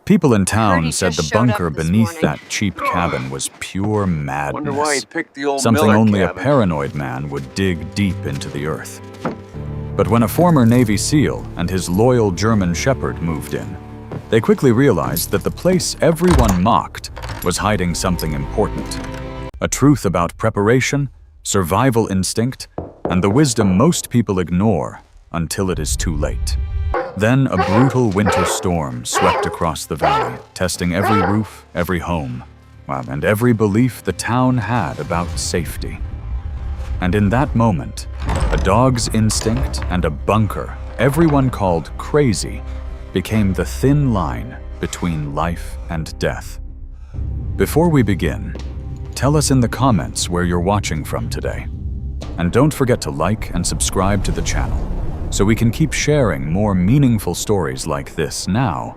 People in I heard town he said just the showed up bunker this beneath morning. that cheap cabin was pure Wonder why he madness. picked the old Something Miller only a cabin. paranoid man would dig deep into the earth. But when a former Navy SEAL and his loyal German Shepherd moved in, they quickly realized that the place everyone mocked was hiding something important. A truth about preparation, survival instinct, and the wisdom most people ignore until it is too late. Then a brutal winter storm swept across the valley, testing every roof, every home, and every belief the town had about safety. And in that moment, a dog's instinct and a bunker everyone called crazy became the thin line between life and death. Before we begin, tell us in the comments where you're watching from today. And don't forget to like and subscribe to the channel so we can keep sharing more meaningful stories like this. Now,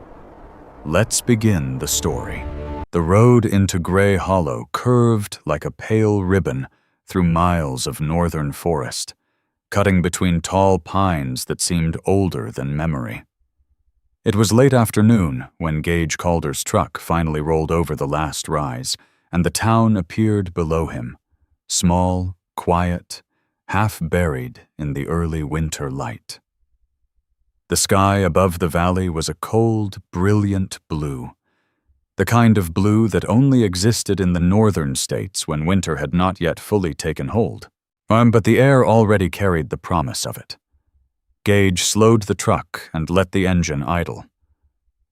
let's begin the story. The road into Gray Hollow curved like a pale ribbon through miles of northern forest, cutting between tall pines that seemed older than memory. It was late afternoon when Gage Calder's truck finally rolled over the last rise, and the town appeared below him, small, quiet, half buried in the early winter light. The sky above the valley was a cold, brilliant blue, the kind of blue that only existed in the northern states when winter had not yet fully taken hold. But the air already carried the promise of it. Gage slowed the truck and let the engine idle.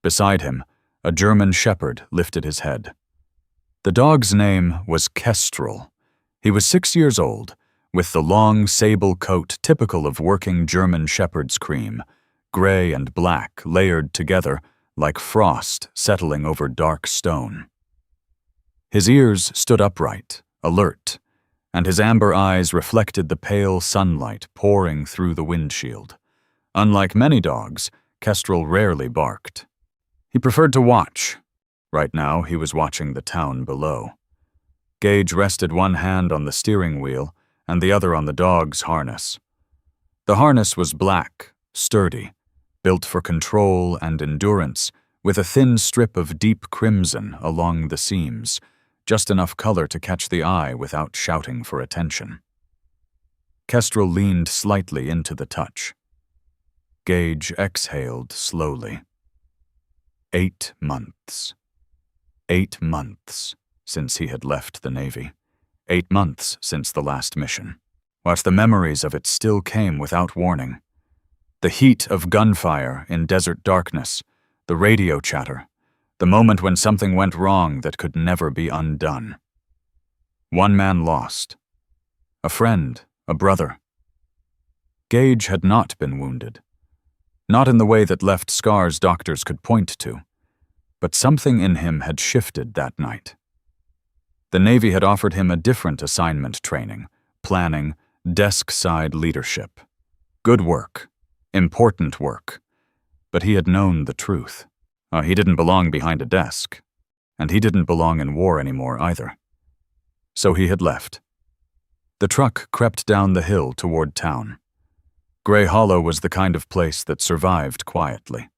Beside him, a German shepherd lifted his head. The dog's name was Kestrel. He was 6 years old, with the long sable coat typical of working German shepherd's cream, gray and black layered together like frost settling over dark stone. His ears stood upright, alert, and his amber eyes reflected the pale sunlight pouring through the windshield. Unlike many dogs, Kestrel rarely barked. He preferred to watch. Right now, he was watching the town below. Gage rested one hand on the steering wheel and the other on the dog's harness. The harness was black, sturdy, built for control and endurance, with a thin strip of deep crimson along the seams, just enough color to catch the eye without shouting for attention. Kestrel leaned slightly into the touch. Gage exhaled slowly. 8 months. 8 months since he had left the Navy. 8 months since the last mission. But the memories of it still came without warning. The heat of gunfire in desert darkness, the radio chatter, the moment when something went wrong that could never be undone. One man lost. A friend, a brother. Gage had not been wounded. Not in the way that left scars doctors could point to, but something in him had shifted that night. The Navy had offered him a different assignment training, planning, desk-side leadership. Good work, important work, but he had known the truth. He didn't belong behind a desk, and he didn't belong in war anymore either. So he had left. The truck crept down the hill toward town. Gray Hollow was the kind of place that survived quietly.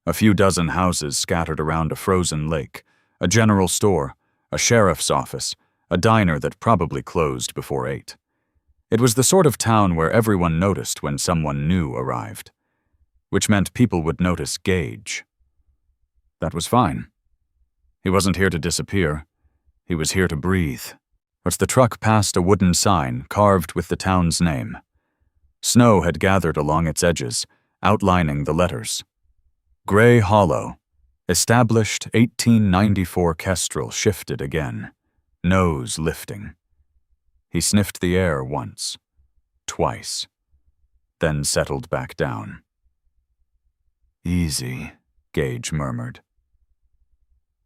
A few dozen houses scattered around a frozen lake, a general store, a sheriff's office, a diner that probably closed before 8. It was the sort of town where everyone noticed when someone new arrived, which meant people would notice Gage. That was fine. He wasn't here to disappear. He was here to breathe. But the truck passed a wooden sign carved with the town's name. Snow had gathered along its edges, outlining the letters. Gray Hollow. Established 1894. Kestrel shifted again, nose lifting. He sniffed the air once, twice, then settled back down. Easy, Gage murmured.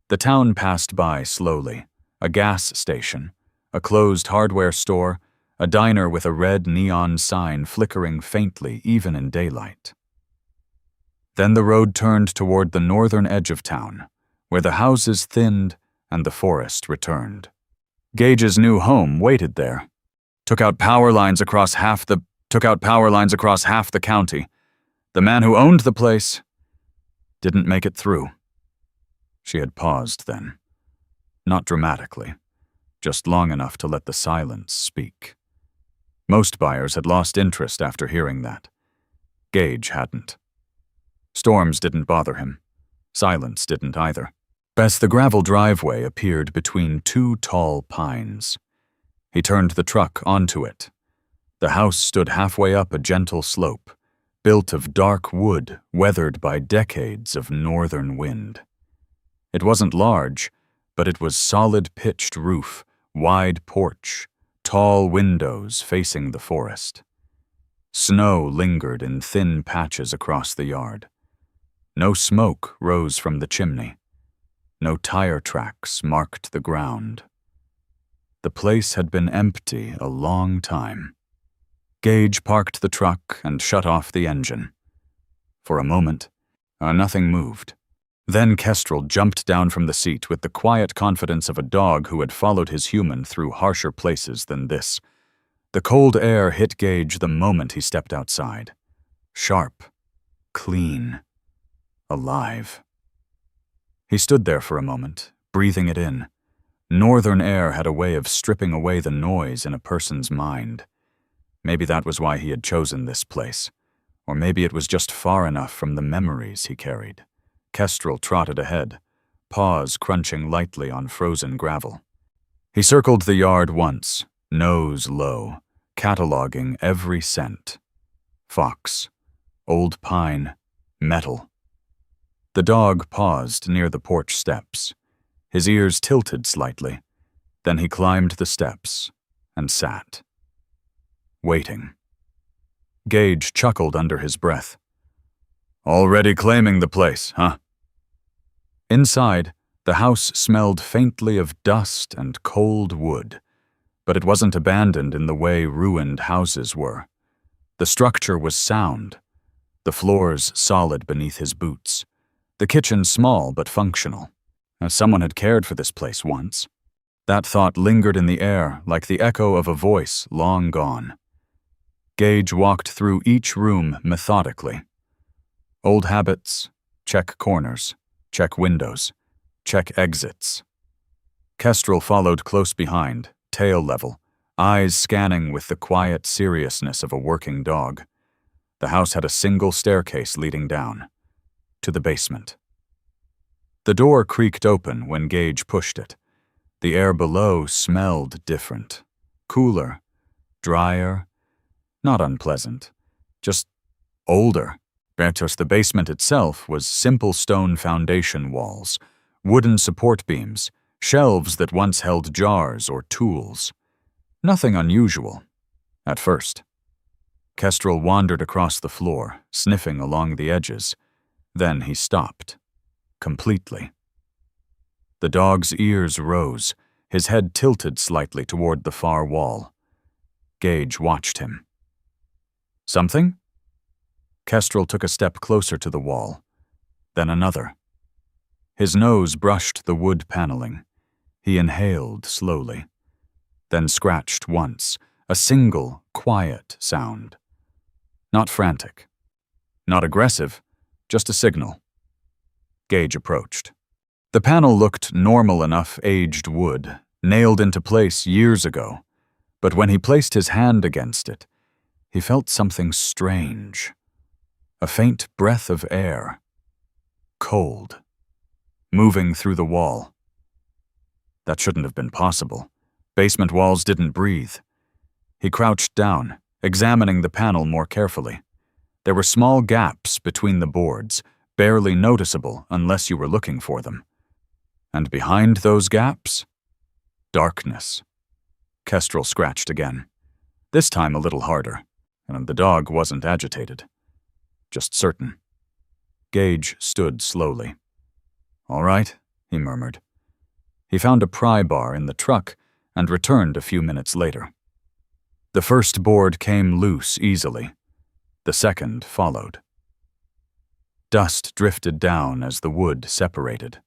The town passed by slowly, a gas station, a closed hardware store, a diner with a red neon sign flickering faintly even in daylight. Then the road turned toward the northern edge of town, where the houses thinned and the forest returned. Gage's new home waited there. Took out power lines across half the county. The man who owned the place didn't make it through. She had paused then. Not dramatically, just long enough to let the silence speak. Most buyers had lost interest after hearing that. Gage hadn't. Storms didn't bother him. Silence didn't either. As the gravel driveway appeared between two tall pines, he turned the truck onto it. The house stood halfway up a gentle slope, built of dark wood weathered by decades of northern wind. It wasn't large, but it was solid pitched roof, wide porch, tall windows facing the forest. Snow lingered in thin patches across the yard. No smoke rose from the chimney. No tire tracks marked the ground. The place had been empty a long time. Gage parked the truck and shut off the engine. For a moment, nothing moved. Then Kestrel jumped down from the seat with the quiet confidence of a dog who had followed his human through harsher places than this. The cold air hit Gage the moment he stepped outside. Sharp, clean, alive. He stood there for a moment, breathing it in. Northern air had a way of stripping away the noise in a person's mind. Maybe that was why he had chosen this place. Or maybe it was just far enough from the memories he carried. Kestrel trotted ahead, paws crunching lightly on frozen gravel. He circled the yard once, nose low, cataloging every scent. Fox, old pine, metal. The dog paused near the porch steps. His ears tilted slightly. Then he climbed the steps and sat, waiting. Gage chuckled under his breath. "Already claiming the place, huh?" Inside, the house smelled faintly of dust and cold wood, but it wasn't abandoned in the way ruined houses were. The structure was sound, the floors solid beneath his boots, the kitchen small but functional. Someone had cared for this place once. That thought lingered in the air like the echo of a voice long gone. Gage walked through each room methodically. Old habits, check corners, check windows, check exits. Kestrel followed close behind, tail level, eyes scanning with the quiet seriousness of a working dog. The house had a single staircase leading down, to the basement. The door creaked open when Gage pushed it. The air below smelled different, cooler, drier, not unpleasant, just older. Bertos, the basement itself was simple stone foundation walls, wooden support beams, shelves that once held jars or tools. Nothing unusual, at first. Kestrel wandered across the floor, sniffing along the edges. Then he stopped, completely. The dog's ears rose, his head tilted slightly toward the far wall. Gage watched him. Something? Kestrel took a step closer to the wall, then another. His nose brushed the wood paneling. He inhaled slowly, then scratched once, a single, quiet sound. Not frantic, not aggressive, just a signal. Gage approached. The panel looked normal enough aged wood, nailed into place years ago, but when he placed his hand against it, he felt something strange. A faint breath of air. Cold. Moving through the wall. That shouldn't have been possible. Basement walls didn't breathe. He crouched down, examining the panel more carefully. There were small gaps between the boards, barely noticeable unless you were looking for them. And behind those gaps? Darkness. Kestrel scratched again. This time a little harder, and the dog wasn't agitated. Just certain. Gage stood slowly. "All right," he murmured. He found a pry bar in the truck and returned a few minutes later. The first board came loose easily. The second followed. Dust drifted down as the wood separated.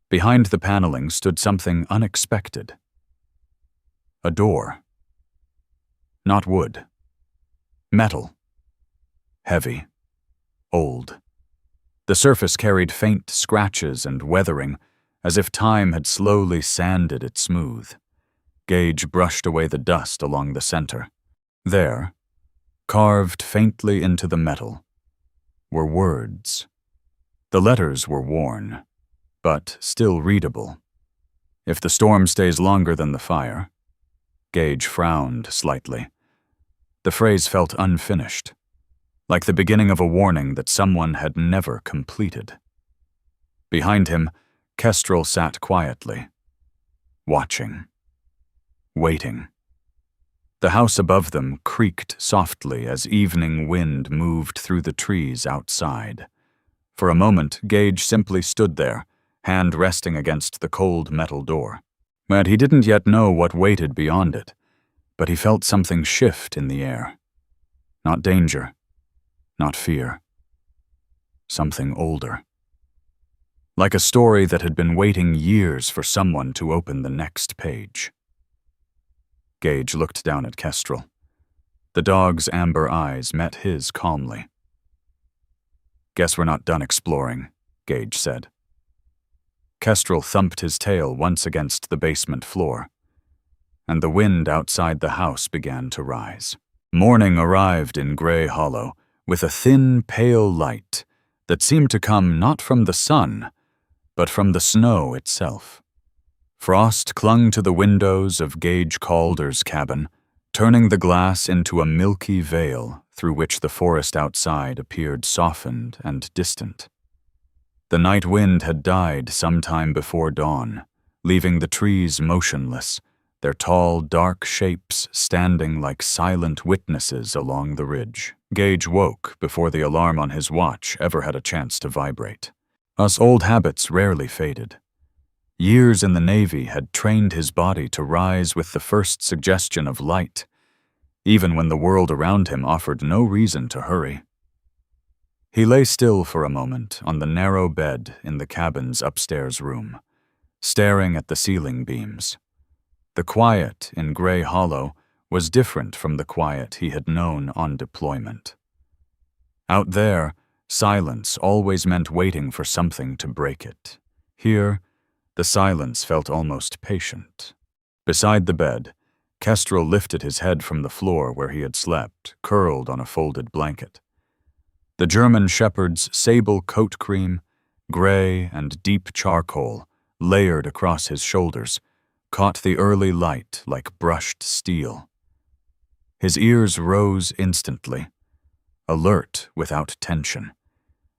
Behind the paneling stood something unexpected. A door. Not wood. Metal. Heavy. Old. The surface carried faint scratches and weathering, as if time had slowly sanded it smooth. Gage brushed away the dust along the center. There, carved faintly into the metal, were words. The letters were worn, but still readable. If the storm stays longer than the fire. Gage frowned slightly. The phrase felt unfinished, like the beginning of a warning that someone had never completed. Behind him, Kestrel sat quietly, watching, waiting. The house above them creaked softly as evening wind moved through the trees outside. For a moment, Gage simply stood there, hand resting against the cold metal door. And he didn't yet know what waited beyond it, but he felt something shift in the air. Not danger, not fear. Something older. Like a story that had been waiting years for someone to open the next page. Gage looked down at Kestrel. The dog's amber eyes met his calmly. "Guess we're not done exploring," Gage said. Kestrel thumped his tail once against the basement floor, and the wind outside the house began to rise. Morning arrived in Grey Hollow with a thin, pale light that seemed to come not from the sun, but from the snow itself. Frost clung to the windows of Gage Calder's cabin, turning the glass into a milky veil through which the forest outside appeared softened and distant. The night wind had died some time before dawn, leaving the trees motionless, their tall, dark shapes standing like silent witnesses along the ridge. Gage woke before the alarm on his watch ever had a chance to vibrate. Us old habits rarely faded. Years in the Navy had trained his body to rise with the first suggestion of light, even when the world around him offered no reason to hurry. He lay still for a moment on the narrow bed in the cabin's upstairs room, staring at the ceiling beams. The quiet in Grey Hollow was different from the quiet he had known on deployment. Out there, silence always meant waiting for something to break it. Here, the silence felt almost patient. Beside the bed, Kestrel lifted his head from the floor where he had slept, curled on a folded blanket. The German shepherd's sable coat cream, gray and deep charcoal, layered across his shoulders, caught the early light like brushed steel. His ears rose instantly, alert without tension,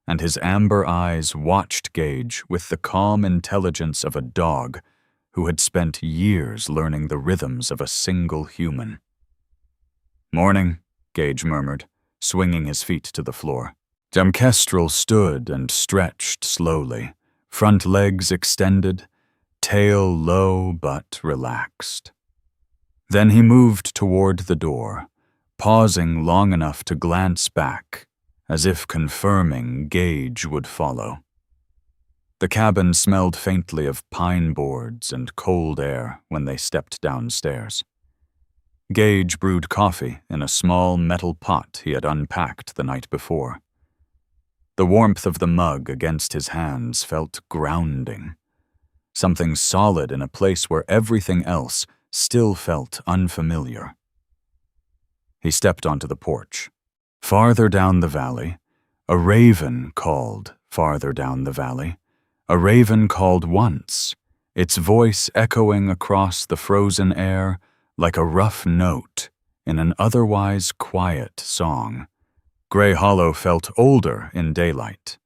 and his amber eyes watched Gage with the calm intelligence of a dog who had spent years learning the rhythms of a single human. "Morning," Gage murmured, swinging his feet to the floor. Kestrel stood and stretched slowly, front legs extended, tail low but relaxed. Then he moved toward the door, pausing long enough to glance back, as if confirming Gage would follow. The cabin smelled faintly of pine boards and cold air when they stepped downstairs. Gage brewed coffee in a small metal pot he had unpacked the night before. The warmth of the mug against his hands felt grounding, something solid in a place where everything else still felt unfamiliar. He stepped onto the porch. Farther down the valley, a raven called farther down the valley. A raven called once, its voice echoing across the frozen air like a rough note in an otherwise quiet song. Grey Hollow felt older in daylight,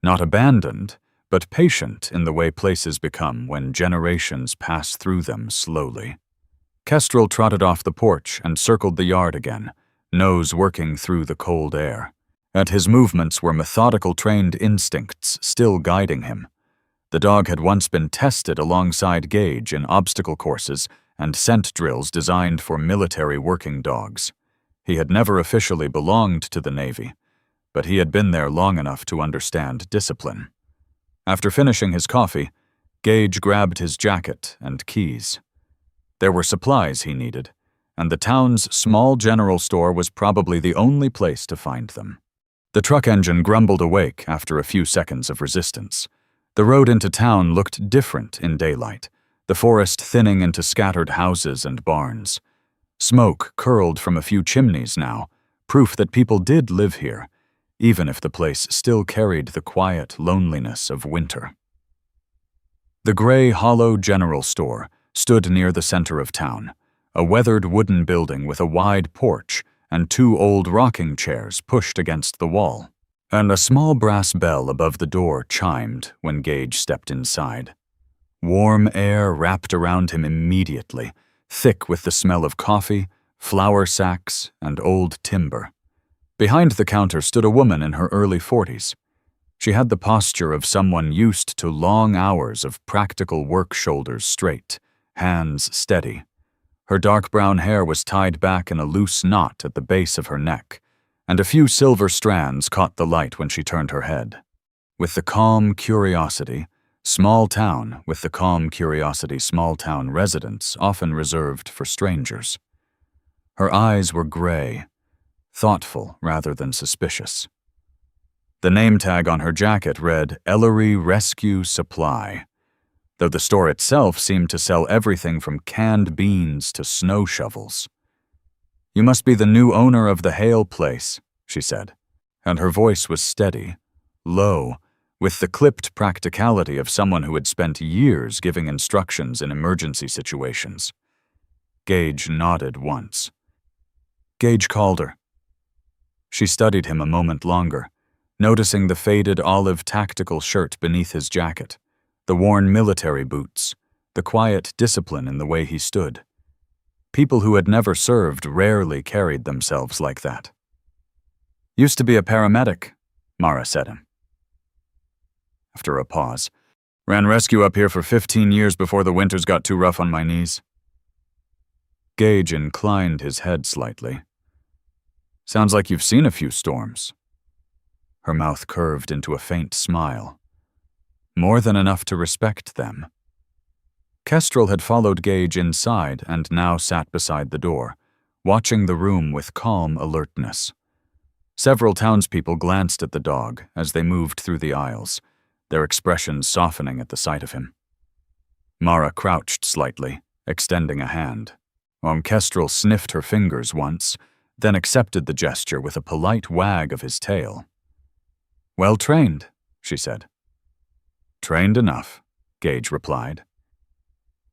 not abandoned, but patient in the way places become when generations pass through them slowly. Kestrel trotted off the porch and circled the yard again, nose working through the cold air. And his movements were methodical trained instincts still guiding him. The dog had once been tested alongside Gage in obstacle courses and scent drills designed for military working dogs. He had never officially belonged to the Navy, but he had been there long enough to understand discipline. After finishing his coffee, Gage grabbed his jacket and keys. There were supplies he needed, and the town's small general store was probably the only place to find them. The truck engine grumbled awake after a few seconds of resistance. The road into town looked different in daylight, the forest thinning into scattered houses and barns. Smoke curled from a few chimneys now, proof that people did live here, even if the place still carried the quiet loneliness of winter. The gray, hollow general store stood near the center of town, a weathered wooden building with a wide porch and 2 old rocking chairs pushed against the wall. And a small brass bell above the door chimed when Gage stepped inside. Warm air wrapped around him immediately, thick with the smell of coffee, flour sacks, and old timber. Behind the counter stood a woman in her early 40s. She had the posture of someone used to long hours of practical work, shoulders straight, hands steady. Her dark brown hair was tied back in a loose knot at the base of her neck, and a few silver strands caught the light when she turned her head. With the calm curiosity, small town residents often reserved for strangers. Her eyes were gray, thoughtful rather than suspicious. The name tag on her jacket read Ellery Rescue Supply, though the store itself seemed to sell everything from canned beans to snow shovels. "You must be the new owner of the Hale place," she said, and her voice was steady, low, with the clipped practicality of someone who had spent years giving instructions in emergency situations. Gage nodded once. Gage called her. She studied him a moment longer, noticing the faded olive tactical shirt beneath his jacket, the worn military boots, the quiet discipline in the way he stood. People who had never served rarely carried themselves like that. "Used to be a paramedic," Mara said him. After a pause, "Ran rescue up here for 15 years before the winters got too rough on my knees." Gage inclined his head slightly. "Sounds like you've seen a few storms." Her mouth curved into a faint smile. More than enough to respect them. Kestrel had followed Gage inside and now sat beside the door, watching the room with calm alertness. Several townspeople glanced at the dog as they moved through the aisles, their expressions softening at the sight of him. Mara crouched slightly, extending a hand. Kestrel sniffed her fingers once, then accepted the gesture with a polite wag of his tail. "Well trained," she said. "Trained enough," Gage replied.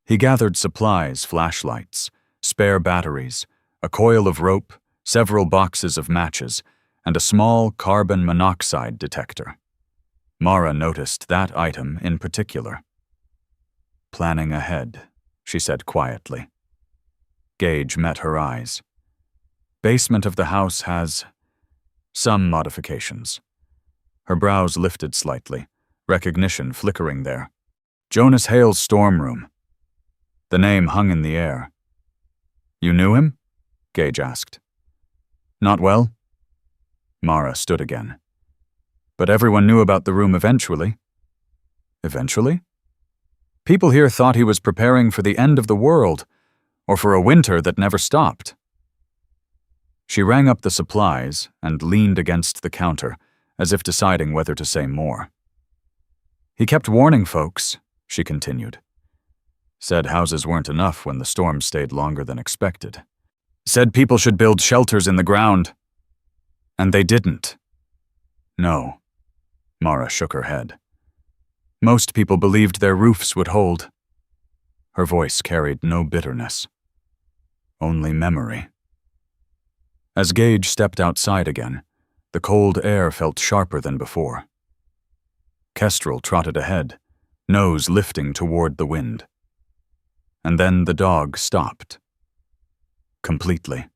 He gathered supplies, flashlights, spare batteries, a coil of rope, several boxes of matches, and a small carbon monoxide detector. Mara noticed that item in particular. "Planning ahead," she said quietly. Gage met her eyes. "Basement of the house has some modifications." Her brows lifted slightly, recognition flickering there. "Jonas Hale's storm room." The name hung in the air. "You knew him?" Gage asked. "Not well." Mara stood again. "But everyone knew about the room eventually." "Eventually?" "People here thought he was preparing for the end of the world, or for a winter that never stopped." She rang up the supplies and leaned against the counter, as if deciding whether to say more. "He kept warning folks," she continued. "Said houses weren't enough when the storm stayed longer than expected. Said people should build shelters in the ground. And they didn't." "No." Mara shook her head. "Most people believed their roofs would hold." Her voice carried no bitterness. Only memory. As Gage stepped outside again, the cold air felt sharper than before. Kestrel trotted ahead, nose lifting toward the wind. And then the dog stopped. Completely.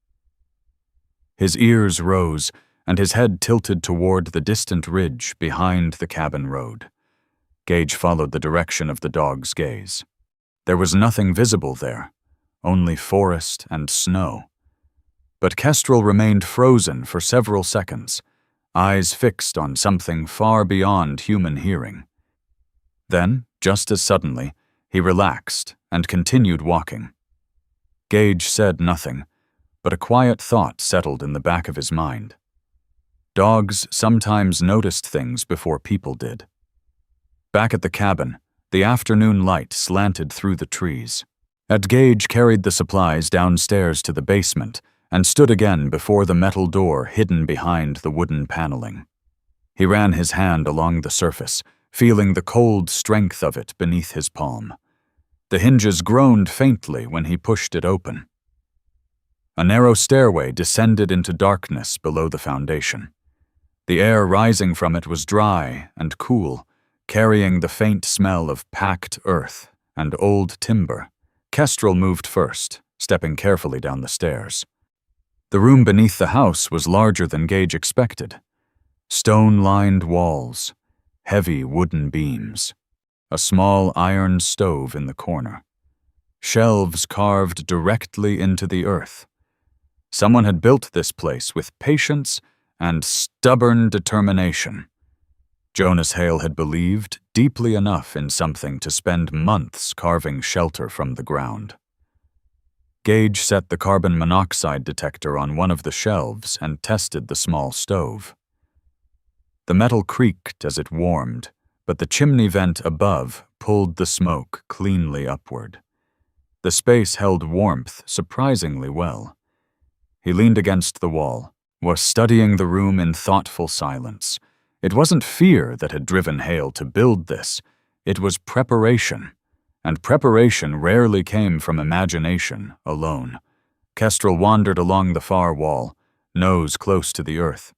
His ears rose, and his head tilted toward the distant ridge behind the cabin road. Gage followed the direction of the dog's gaze. There was nothing visible there, only forest and snow. But Kestrel remained frozen for several seconds, eyes fixed on something far beyond human hearing. Then, just as suddenly, he relaxed and continued walking. Gage said nothing, but a quiet thought settled in the back of his mind. Dogs sometimes noticed things before people did. Back at the cabin, the afternoon light slanted through the trees. Gage carried the supplies downstairs to the basement and stood again before the metal door hidden behind the wooden paneling. He ran his hand along the surface, feeling the cold strength of it beneath his palm. The hinges groaned faintly when he pushed it open. A narrow stairway descended into darkness below the foundation. The air rising from it was dry and cool, carrying the faint smell of packed earth and old timber. Kestrel moved first, stepping carefully down the stairs. The room beneath the house was larger than Gage expected. Stone-lined walls, heavy wooden beams, a small iron stove in the corner, shelves carved directly into the earth. Someone had built this place with patience and stubborn determination. Jonas Hale had believed deeply enough in something to spend months carving shelter from the ground. Gage set the carbon monoxide detector on one of the shelves and tested the small stove. The metal creaked as it warmed, but the chimney vent above pulled the smoke cleanly upward. The space held warmth surprisingly well. He leaned against the wall, was studying the room in thoughtful silence. It wasn't fear that had driven Hale to build this. It was preparation, and preparation rarely came from imagination alone. Kestrel wandered along the far wall, nose close to the earth.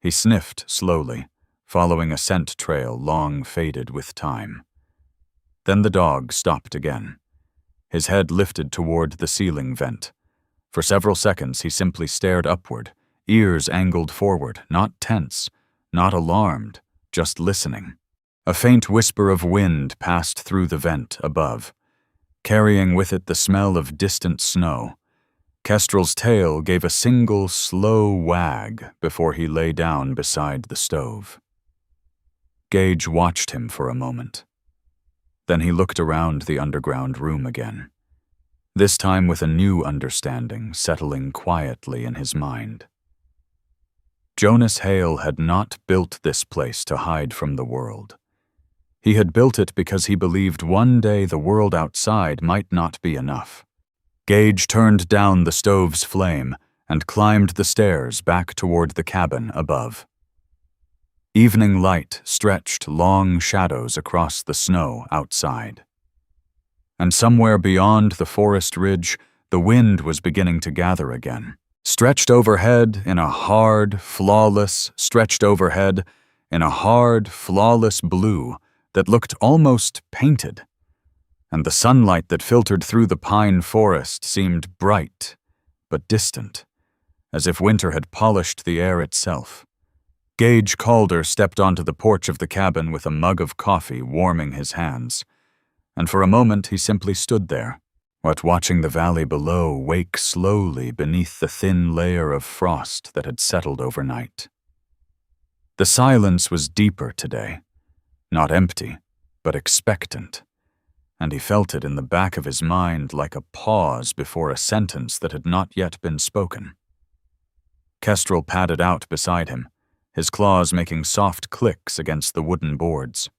He sniffed slowly, following a scent trail long faded with time. Then the dog stopped again. His head lifted toward the ceiling vent. For several seconds he simply stared upward, ears angled forward, not tense, not alarmed, just listening. A faint whisper of wind passed through the vent above, carrying with it the smell of distant snow. Kestrel's tail gave a single slow wag before he lay down beside the stove. Gage watched him for a moment. Then he looked around the underground room again, this time with a new understanding settling quietly in his mind. Jonas Hale had not built this place to hide from the world. He had built it because he believed one day the world outside might not be enough. Gage turned down the stove's flame and climbed the stairs back toward the cabin above. Evening light stretched long shadows across the snow outside. And somewhere beyond the forest ridge, the wind was beginning to gather again. Stretched overhead in a hard, flawless blue that looked almost painted, and the sunlight that filtered through the pine forest seemed bright but distant, as if winter had polished the air itself. Gage Calder stepped onto the porch of the cabin with a mug of coffee warming his hands, and for a moment he simply stood there, watching the valley below wake slowly beneath the thin layer of frost that had settled overnight. The silence was deeper today, not empty, but expectant, and he felt it in the back of his mind like a pause before a sentence that had not yet been spoken. Kestrel padded out beside him, his claws making soft clicks against the wooden boards.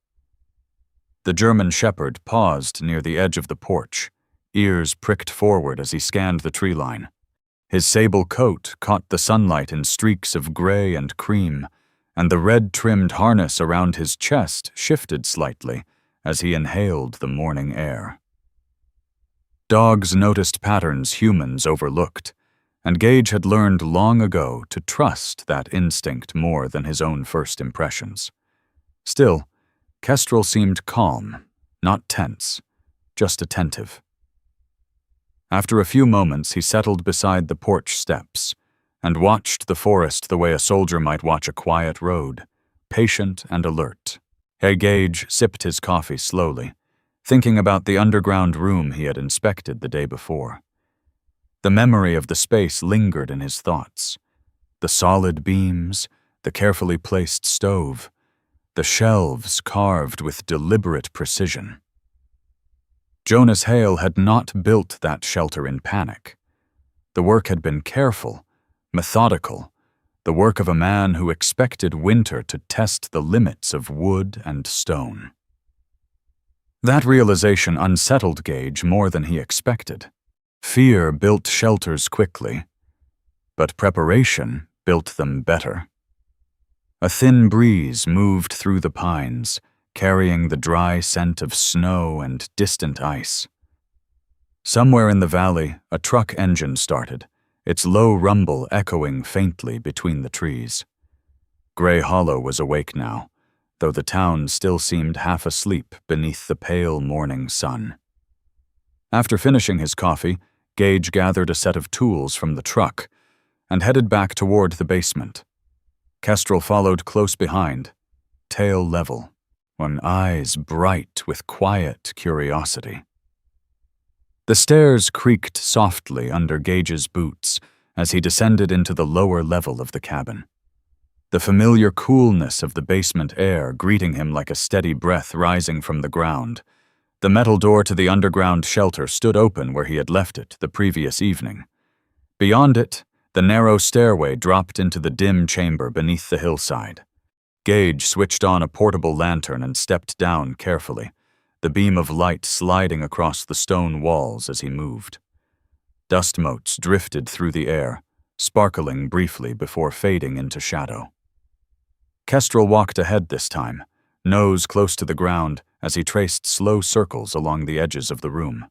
The German shepherd paused near the edge of the porch, ears pricked forward as he scanned the tree line. His sable coat caught the sunlight in streaks of gray and cream, and the red-trimmed harness around his chest shifted slightly as he inhaled the morning air. Dogs noticed patterns humans overlooked, and Gage had learned long ago to trust that instinct more than his own first impressions. Still, Kestrel seemed calm, not tense, just attentive. After a few moments, he settled beside the porch steps and watched the forest the way a soldier might watch a quiet road, patient and alert. Gage sipped his coffee slowly, thinking about the underground room he had inspected the day before. The memory of the space lingered in his thoughts. The solid beams, the carefully placed stove, the shelves carved with deliberate precision. Jonas Hale had not built that shelter in panic. The work had been careful, methodical, the work of a man who expected winter to test the limits of wood and stone. That realization unsettled Gage more than he expected. Fear built shelters quickly, but preparation built them better. A thin breeze moved through the pines, carrying the dry scent of snow and distant ice. Somewhere in the valley, a truck engine started, its low rumble echoing faintly between the trees. Gray Hollow was awake now, though the town still seemed half asleep beneath the pale morning sun. After finishing his coffee, Gage gathered a set of tools from the truck and headed back toward the basement. Kestrel followed close behind, tail level, and eyes bright with quiet curiosity. The stairs creaked softly under Gage's boots as he descended into the lower level of the cabin. The familiar coolness of the basement air greeting him like a steady breath rising from the ground. The metal door to the underground shelter stood open where he had left it the previous evening. Beyond it, the narrow stairway dropped into the dim chamber beneath the hillside. Gage switched on a portable lantern and stepped down carefully, the beam of light sliding across the stone walls as he moved. Dust motes drifted through the air, sparkling briefly before fading into shadow. Kestrel walked ahead this time, nose close to the ground as he traced slow circles along the edges of the room.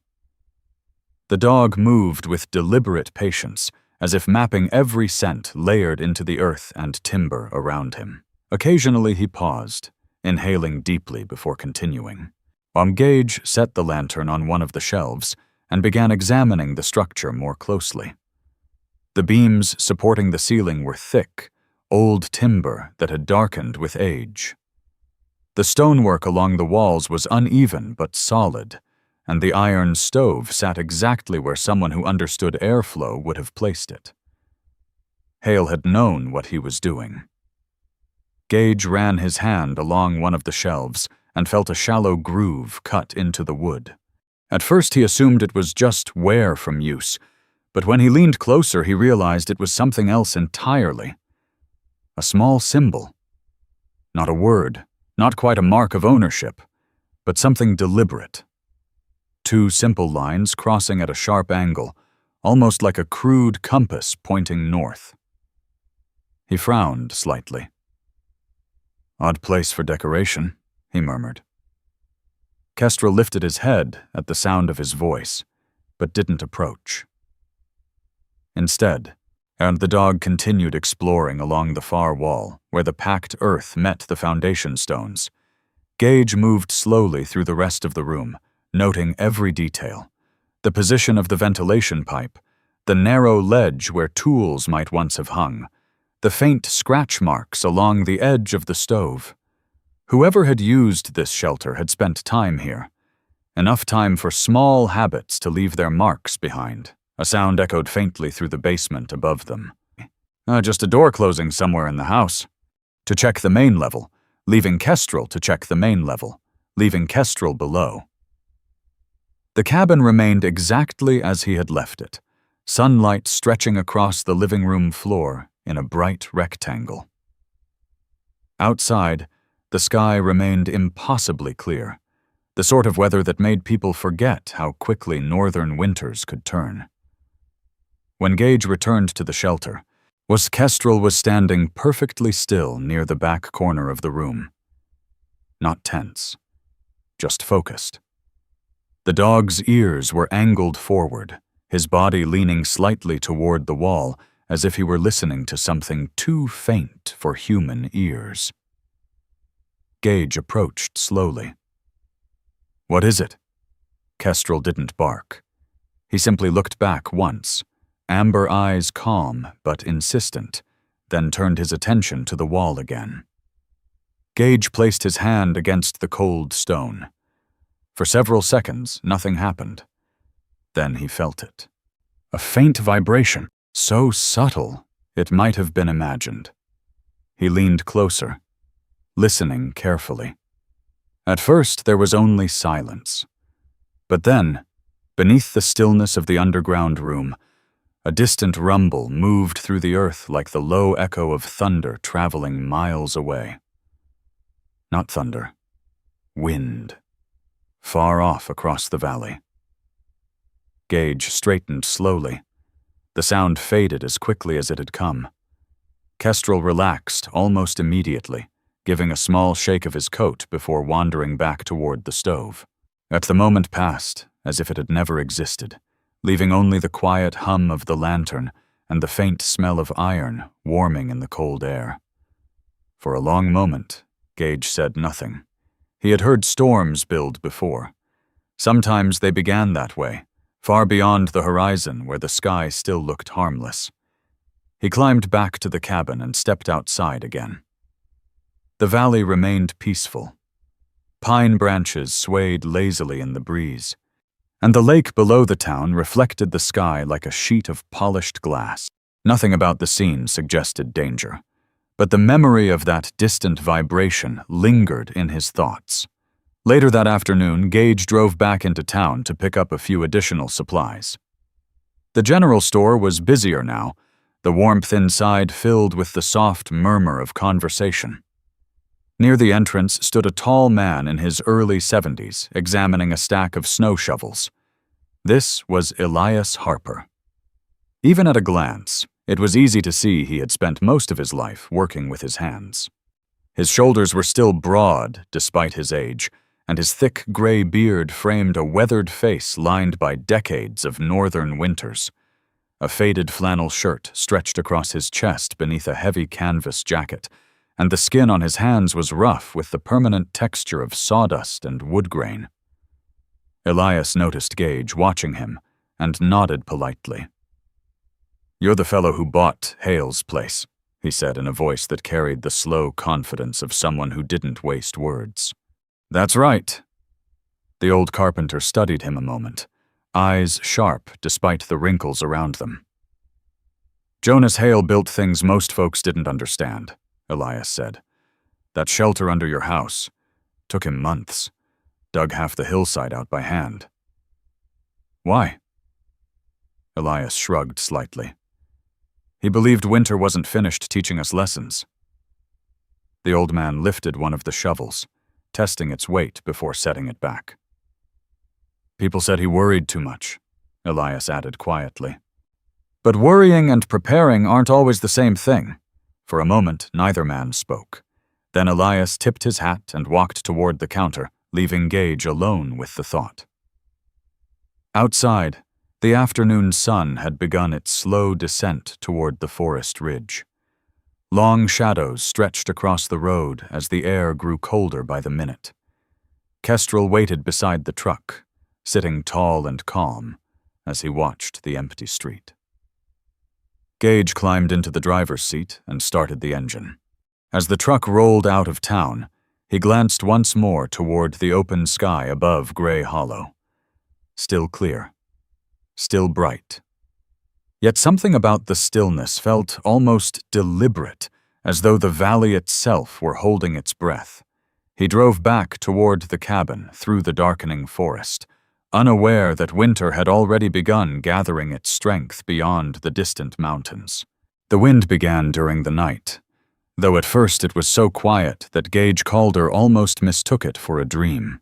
The dog moved with deliberate patience, as if mapping every scent layered into the earth and timber around him. Occasionally he paused, inhaling deeply before continuing. Gage set the lantern on one of the shelves and began examining the structure more closely. The beams supporting the ceiling were thick, old timber that had darkened with age. The stonework along the walls was uneven but solid, and the iron stove sat exactly where someone who understood airflow would have placed it. Hale had known what he was doing. Gage ran his hand along one of the shelves and felt a shallow groove cut into the wood. At first he assumed it was just wear from use, but when he leaned closer he realized it was something else entirely. A small symbol. Not a word, not quite a mark of ownership, but something deliberate. Two simple lines crossing at a sharp angle, almost like a crude compass pointing north. He frowned slightly. "Odd place for decoration," he murmured. Kestrel lifted his head at the sound of his voice, but didn't approach. Instead, the dog continued exploring along the far wall, where the packed earth met the foundation stones. Gage moved slowly through the rest of the room, noting every detail. The position of the ventilation pipe, the narrow ledge where tools might once have hung, the faint scratch marks along the edge of the stove. Whoever had used this shelter had spent time here. Enough time for small habits to leave their marks behind. A sound echoed faintly through the basement above them. Just a door closing somewhere in the house. To check the main level, leaving Kestrel to check the main level, leaving Kestrel below. The cabin remained exactly as he had left it, sunlight stretching across the living room floor in a bright rectangle. Outside, the sky remained impossibly clear, the sort of weather that made people forget how quickly northern winters could turn. When Gage returned to the shelter, Kestrel was standing perfectly still near the back corner of the room. Not tense, just focused. The dog's ears were angled forward, his body leaning slightly toward the wall, as if he were listening to something too faint for human ears. Gage approached slowly. "What is it?" Kestrel didn't bark. He simply looked back once, amber eyes calm but insistent, then turned his attention to the wall again. Gage placed his hand against the cold stone. For several seconds, nothing happened. Then he felt it. A faint vibration, so subtle it might have been imagined. He leaned closer, listening carefully. At first, there was only silence. But then, beneath the stillness of the underground room, A distant rumble moved through the earth like the low echo of thunder traveling miles away. Not thunder. Wind. Far off across the valley. Gage straightened slowly. The sound faded as quickly as it had come. Kestrel relaxed almost immediately, giving a small shake of his coat before wandering back toward the stove. At the moment passed as if it had never existed, leaving only the quiet hum of the lantern and the faint smell of iron warming in the cold air. For a long moment, Gage said nothing. He had heard storms build before. Sometimes they began that way, far beyond the horizon where the sky still looked harmless. He climbed back to the cabin and stepped outside again. The valley remained peaceful. Pine branches swayed lazily in the breeze, and the lake below the town reflected the sky like a sheet of polished glass. Nothing about the scene suggested danger, but the memory of that distant vibration lingered in his thoughts. Later that afternoon, Gage drove back into town to pick up a few additional supplies. The general store was busier now, the warmth inside filled with the soft murmur of conversation. Near the entrance stood a tall man in his early 70s, examining a stack of snow shovels. This was Elias Harper. Even at a glance, it was easy to see he had spent most of his life working with his hands. His shoulders were still broad despite his age, and his thick gray beard framed a weathered face lined by decades of northern winters. A faded flannel shirt stretched across his chest beneath a heavy canvas jacket, and the skin on his hands was rough with the permanent texture of sawdust and wood grain. Elias noticed Gage watching him and nodded politely. "You're the fellow who bought Hale's place," he said in a voice that carried the slow confidence of someone who didn't waste words. "That's right." The old carpenter studied him a moment, eyes sharp despite the wrinkles around them. "Jonas Hale built things most folks didn't understand," Elias said. "That shelter under your house took him months. Dug half the hillside out by hand." "Why?" Elias shrugged slightly. "He believed winter wasn't finished teaching us lessons." The old man lifted one of the shovels, testing its weight before setting it back. "People said he worried too much," Elias added quietly. "But worrying and preparing aren't always the same thing." For a moment, neither man spoke. Then Elias tipped his hat and walked toward the counter, leaving Gage alone with the thought. Outside, the afternoon sun had begun its slow descent toward the forest ridge. Long shadows stretched across the road as the air grew colder by the minute. Kestrel waited beside the truck, sitting tall and calm as he watched the empty street. Gage climbed into the driver's seat and started the engine. As the truck rolled out of town, he glanced once more toward the open sky above Gray Hollow. Still clear. Still bright. Yet something about the stillness felt almost deliberate, as though the valley itself were holding its breath. He drove back toward the cabin through the darkening forest, unaware that winter had already begun gathering its strength beyond the distant mountains. The wind began during the night, though at first it was so quiet that Gage Calder almost mistook it for a dream.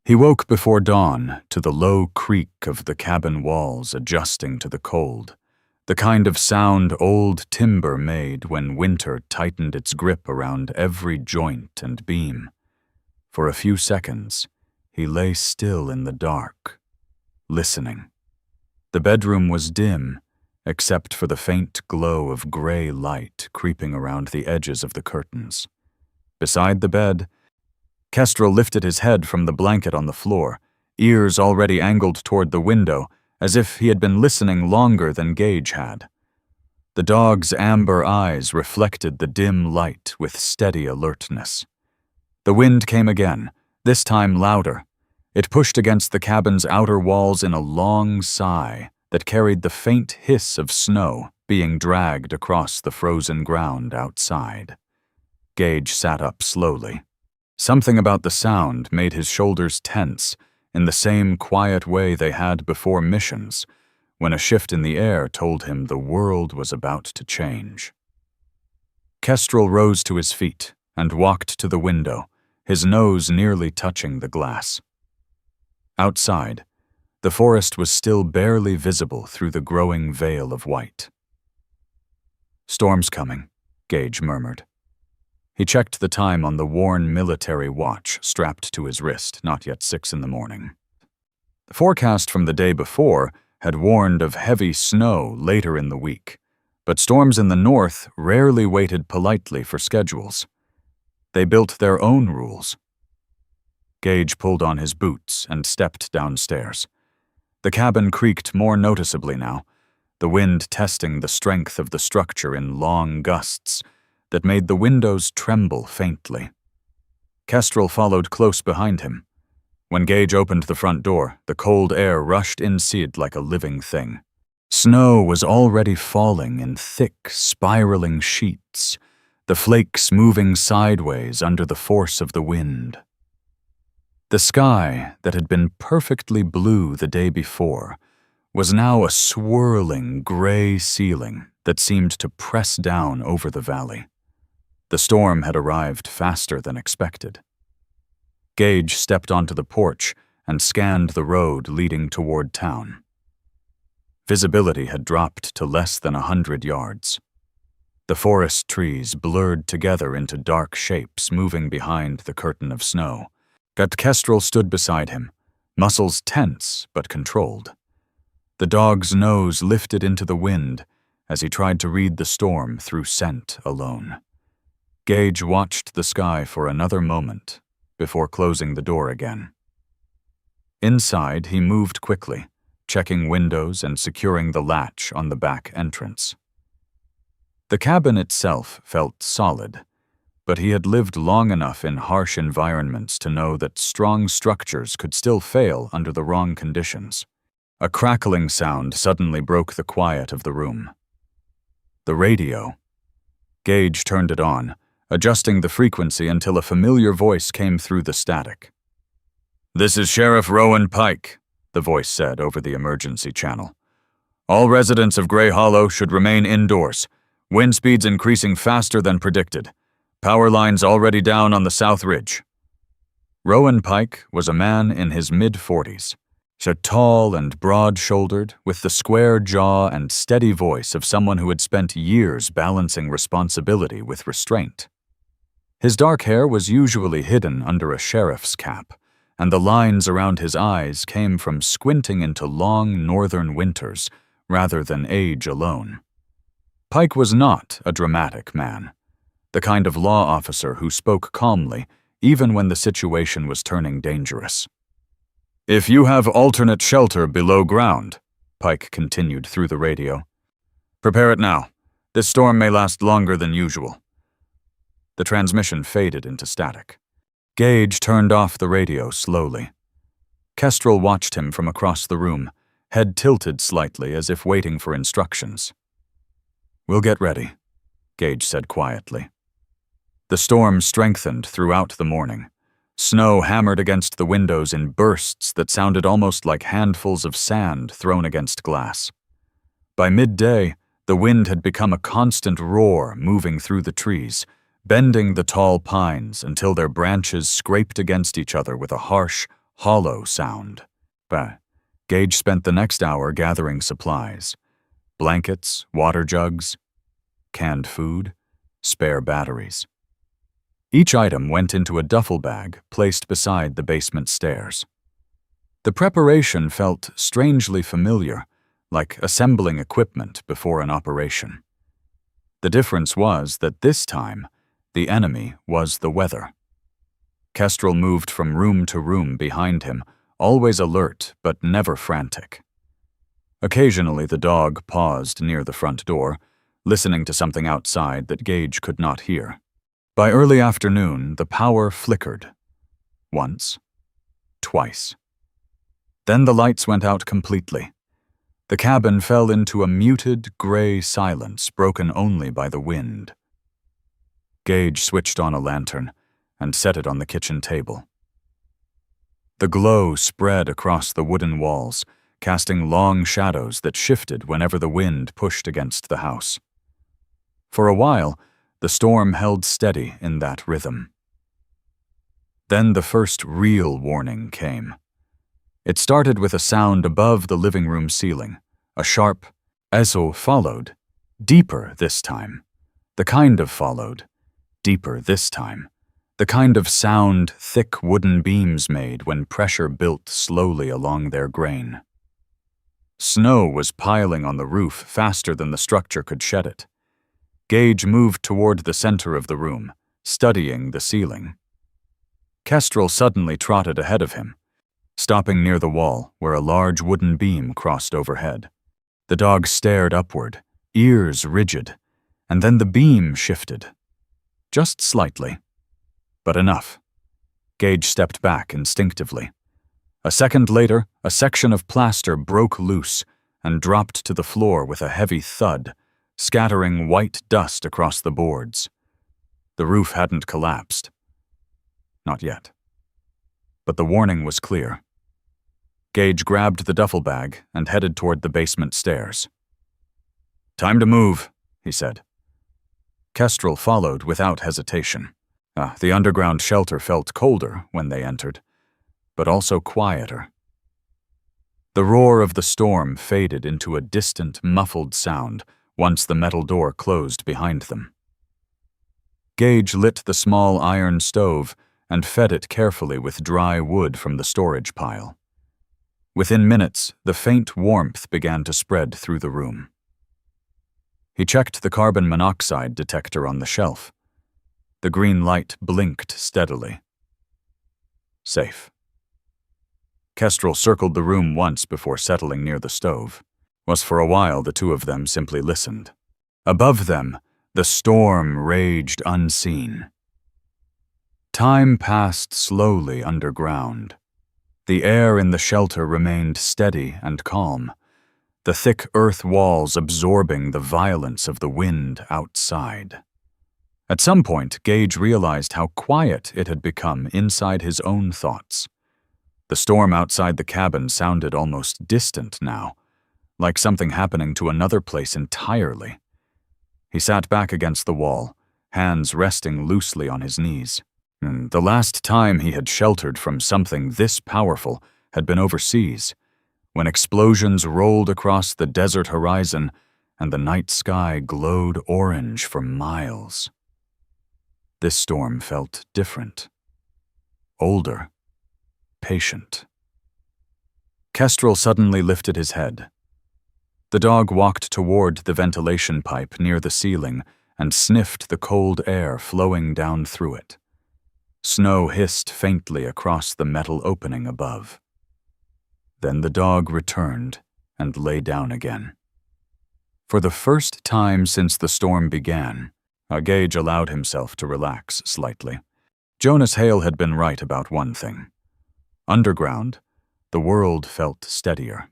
He woke before dawn to the low creak of the cabin walls adjusting to the cold, the kind of sound old timber made when winter tightened its grip around every joint and beam. For a few seconds, he lay still in the dark, listening. The bedroom was dim, except for the faint glow of gray light creeping around the edges of the curtains. Beside the bed, Kestrel lifted his head from the blanket on the floor, ears already angled toward the window, as if he had been listening longer than Gage had. The dog's amber eyes reflected the dim light with steady alertness. The wind came again, this time louder. It pushed against the cabin's outer walls in a long sigh that carried the faint hiss of snow being dragged across the frozen ground outside. Gage sat up slowly. Something about the sound made his shoulders tense in the same quiet way they had before missions, when a shift in the air told him the world was about to change. Kestrel rose to his feet and walked to the window, his nose nearly touching the glass. Outside, the forest was still barely visible through the growing veil of white. "Storm's coming," Gage murmured. He checked the time on the worn military watch strapped to his wrist, not yet 6 in the morning. The forecast from the day before had warned of heavy snow later in the week, but storms in the north rarely waited politely for schedules. They built their own rules. Gage pulled on his boots and stepped downstairs. The cabin creaked more noticeably now, the wind testing the strength of the structure in long gusts that made the windows tremble faintly. Kestrel followed close behind him. When Gage opened the front door, the cold air rushed inside like a living thing. Snow was already falling in thick, spiraling sheets, the flakes moving sideways under the force of the wind. The sky that had been perfectly blue the day before was now a swirling gray ceiling that seemed to press down over the valley. The storm had arrived faster than expected. Gage stepped onto the porch and scanned the road leading toward town. Visibility had dropped to less than 100 yards. The forest trees blurred together into dark shapes moving behind the curtain of snow. Kestrel stood beside him, muscles tense but controlled. The dog's nose lifted into the wind as he tried to read the storm through scent alone. Gage watched the sky for another moment before closing the door again. Inside, he moved quickly, checking windows and securing the latch on the back entrance. The cabin itself felt solid, but he had lived long enough in harsh environments to know that strong structures could still fail under the wrong conditions. A crackling sound suddenly broke the quiet of the room. The radio. Gage turned it on, adjusting the frequency until a familiar voice came through the static. "This is Sheriff Rowan Pike," the voice said over the emergency channel. "All residents of Gray Hollow should remain indoors. Wind speeds increasing faster than predicted. Power lines already down on the South Ridge." Rowan Pike was a man in his mid-40s, tall and broad-shouldered, with the square jaw and steady voice of someone who had spent years balancing responsibility with restraint. His dark hair was usually hidden under a sheriff's cap, and the lines around his eyes came from squinting into long northern winters rather than age alone. Pike was not a dramatic man, the kind of law officer who spoke calmly even when the situation was turning dangerous. "If you have alternate shelter below ground," Pike continued through the radio, "prepare it now. This storm may last longer than usual." The transmission faded into static. Gage turned off the radio slowly. Kestrel watched him from across the room, head tilted slightly as if waiting for instructions. "We'll get ready," Gage said quietly. The storm strengthened throughout the morning. Snow hammered against the windows in bursts that sounded almost like handfuls of sand thrown against glass. By midday, the wind had become a constant roar moving through the trees, bending the tall pines until their branches scraped against each other with a harsh, hollow sound. But Gage spent the next hour gathering supplies: blankets, water jugs, canned food, spare batteries. Each item went into a duffel bag placed beside the basement stairs. The preparation felt strangely familiar, like assembling equipment before an operation. The difference was that this time, the enemy was the weather. Kestrel moved from room to room behind him, always alert but never frantic. Occasionally the dog paused near the front door, listening to something outside that Gage could not hear. By early afternoon, the power flickered. Once. Twice. Then the lights went out completely. The cabin fell into a muted, gray silence broken only by the wind. Gage switched on a lantern and set it on the kitchen table. The glow spread across the wooden walls, casting long shadows that shifted whenever the wind pushed against the house. For a while, the storm held steady in that rhythm. Then the first real warning came. It started with a sound above the living room ceiling, a sharp echo followed, deeper this time. The kind of followed, deeper this time. The kind of sound thick wooden beams made when pressure built slowly along their grain. Snow was piling on the roof faster than the structure could shed it. Gage moved toward the center of the room, studying the ceiling. Kestrel suddenly trotted ahead of him, stopping near the wall where a large wooden beam crossed overhead. The dog stared upward, ears rigid, and then the beam shifted. Just slightly, but enough. Gage stepped back instinctively. A second later, a section of plaster broke loose and dropped to the floor with a heavy thud, scattering white dust across the boards. The roof hadn't collapsed. Not yet. But the warning was clear. Gage grabbed the duffel bag and headed toward the basement stairs. "Time to move," he said. Kestrel followed without hesitation. The underground shelter felt colder when they entered, but also quieter. The roar of the storm faded into a distant, muffled sound once the metal door closed behind them. Gage lit the small iron stove and fed it carefully with dry wood from the storage pile. Within minutes, the faint warmth began to spread through the room. He checked the carbon monoxide detector on the shelf. The green light blinked steadily. Safe. Kestrel circled the room once before settling near the stove. For a while, the two of them simply listened. Above them, the storm raged unseen. Time passed slowly underground. The air in the shelter remained steady and calm, the thick earth walls absorbing the violence of the wind outside. At some point, Gage realized how quiet it had become inside his own thoughts. The storm outside the cabin sounded almost distant now, like something happening to another place entirely. He sat back against the wall, hands resting loosely on his knees. The last time he had sheltered from something this powerful had been overseas, when explosions rolled across the desert horizon and the night sky glowed orange for miles. This storm felt different. Older. Patient. Kestrel suddenly lifted his head. The dog walked toward the ventilation pipe near the ceiling and sniffed the cold air flowing down through it. Snow hissed faintly across the metal opening above. Then the dog returned and lay down again. For the first time since the storm began, Gage allowed himself to relax slightly. Jonas Hale had been right about one thing. Underground, the world felt steadier.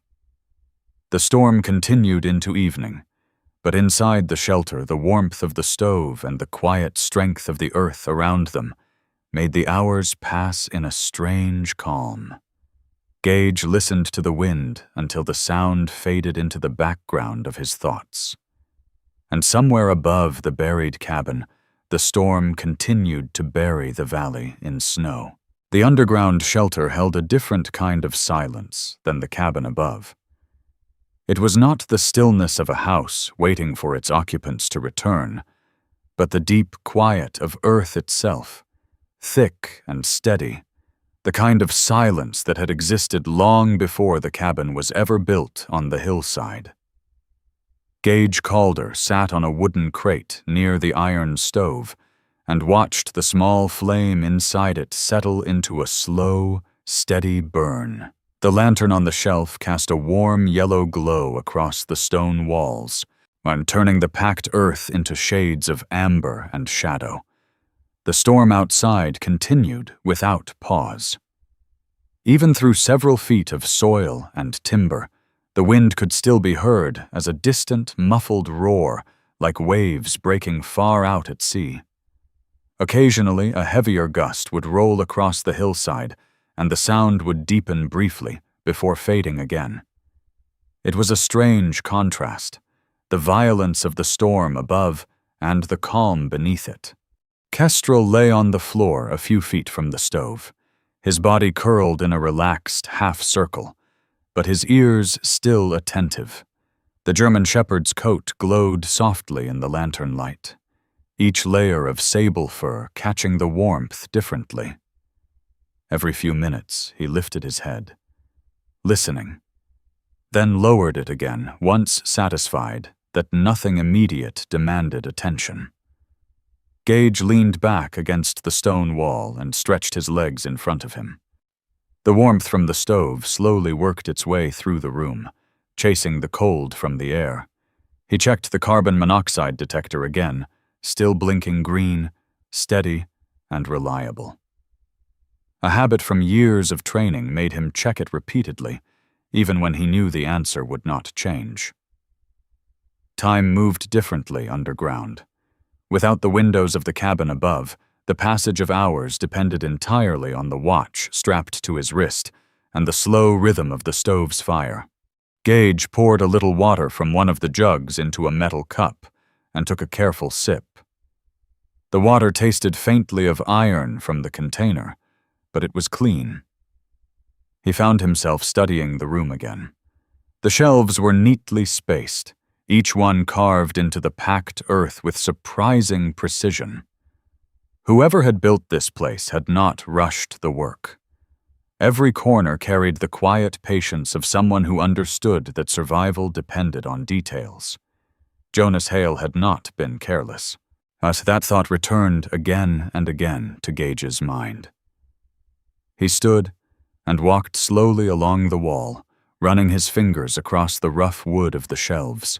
The storm continued into evening, but inside the shelter, the warmth of the stove and the quiet strength of the earth around them made the hours pass in a strange calm. Gage listened to the wind until the sound faded into the background of his thoughts. And somewhere above the buried cabin, the storm continued to bury the valley in snow. The underground shelter held a different kind of silence than the cabin above. It was not the stillness of a house waiting for its occupants to return, but the deep quiet of earth itself, thick and steady, the kind of silence that had existed long before the cabin was ever built on the hillside. Gage Calder sat on a wooden crate near the iron stove and watched the small flame inside it settle into a slow, steady burn. The lantern on the shelf cast a warm yellow glow across the stone walls, and turning the packed earth into shades of amber and shadow. The storm outside continued without pause. Even through several feet of soil and timber, the wind could still be heard as a distant, muffled roar, like waves breaking far out at sea. Occasionally, a heavier gust would roll across the hillside, and the sound would deepen briefly before fading again. It was a strange contrast, the violence of the storm above and the calm beneath it. Kestrel lay on the floor a few feet from the stove, his body curled in a relaxed half-circle, but his ears still attentive. The German shepherd's coat glowed softly in the lantern light, each layer of sable fur catching the warmth differently. Every few minutes he lifted his head, listening, then lowered it again, once satisfied that nothing immediate demanded attention. Gage leaned back against the stone wall and stretched his legs in front of him. The warmth from the stove slowly worked its way through the room, chasing the cold from the air. He checked the carbon monoxide detector again, still blinking green, steady, and reliable. A habit from years of training made him check it repeatedly, even when he knew the answer would not change. Time moved differently underground. Without the windows of the cabin above, the passage of hours depended entirely on the watch strapped to his wrist and the slow rhythm of the stove's fire. Gage poured a little water from one of the jugs into a metal cup and took a careful sip. The water tasted faintly of iron from the container, but it was clean. He found himself studying the room again. The shelves were neatly spaced, each one carved into the packed earth with surprising precision. Whoever had built this place had not rushed the work. Every corner carried the quiet patience of someone who understood that survival depended on details. Jonas Hale had not been careless, but that thought returned again and again to Gage's mind. He stood and walked slowly along the wall, running his fingers across the rough wood of the shelves.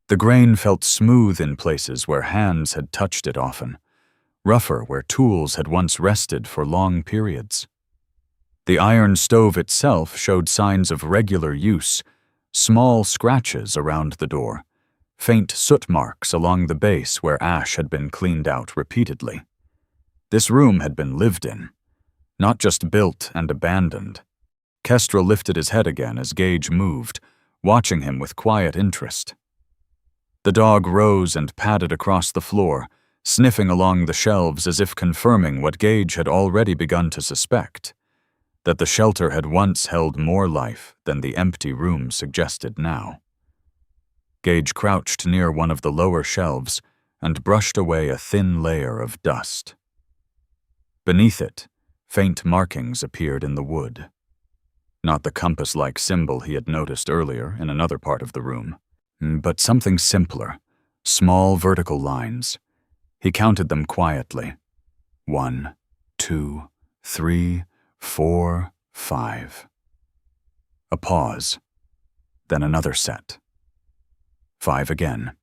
The grain felt smooth in places where hands had touched it often, rougher where tools had once rested for long periods. The iron stove itself showed signs of regular use, small scratches around the door, faint soot marks along the base where ash had been cleaned out repeatedly. This room had been lived in, not just built and abandoned. Kestrel lifted his head again as Gage moved, watching him with quiet interest. The dog rose and padded across the floor, sniffing along the shelves as if confirming what Gage had already begun to suspect, that the shelter had once held more life than the empty room suggested now. Gage crouched near one of the lower shelves and brushed away a thin layer of dust. Beneath it, faint markings appeared in the wood. Not the compass-like symbol he had noticed earlier in another part of the room, but something simpler, small vertical lines. He counted them quietly. 1, 2, 3, 4, 5. A pause, then another set. 5 again.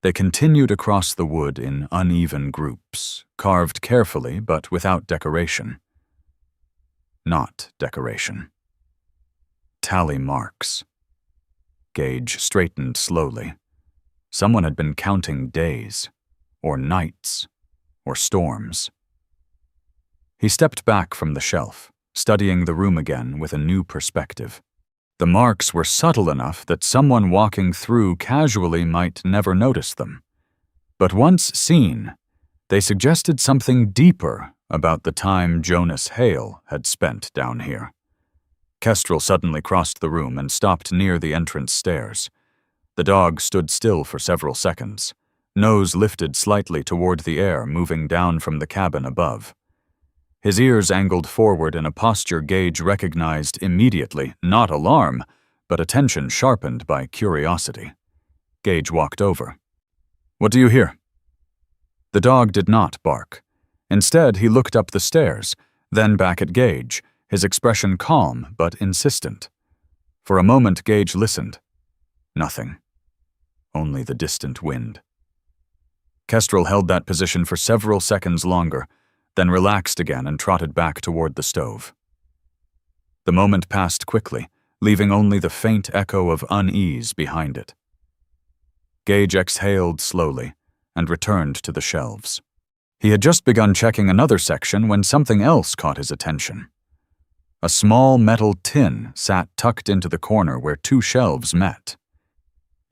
They continued across the wood in uneven groups, carved carefully but without decoration. Not decoration. Tally marks. Gage straightened slowly. Someone had been counting days, or nights, or storms. He stepped back from the shelf, studying the room again with a new perspective. The marks were subtle enough that someone walking through casually might never notice them. But once seen, they suggested something deeper about the time Jonas Hale had spent down here. Kestrel suddenly crossed the room and stopped near the entrance stairs. The dog stood still for several seconds, nose lifted slightly toward the air moving down from the cabin above. His ears angled forward in a posture Gage recognized immediately, not alarm, but attention sharpened by curiosity. Gage walked over. "What do you hear?" The dog did not bark. Instead, he looked up the stairs, then back at Gage, his expression calm but insistent. For a moment, Gage listened. Nothing. Only the distant wind. Kestrel held that position for several seconds longer, then relaxed again and trotted back toward the stove. The moment passed quickly, leaving only the faint echo of unease behind it. Gage exhaled slowly and returned to the shelves. He had just begun checking another section when something else caught his attention. A small metal tin sat tucked into the corner where two shelves met.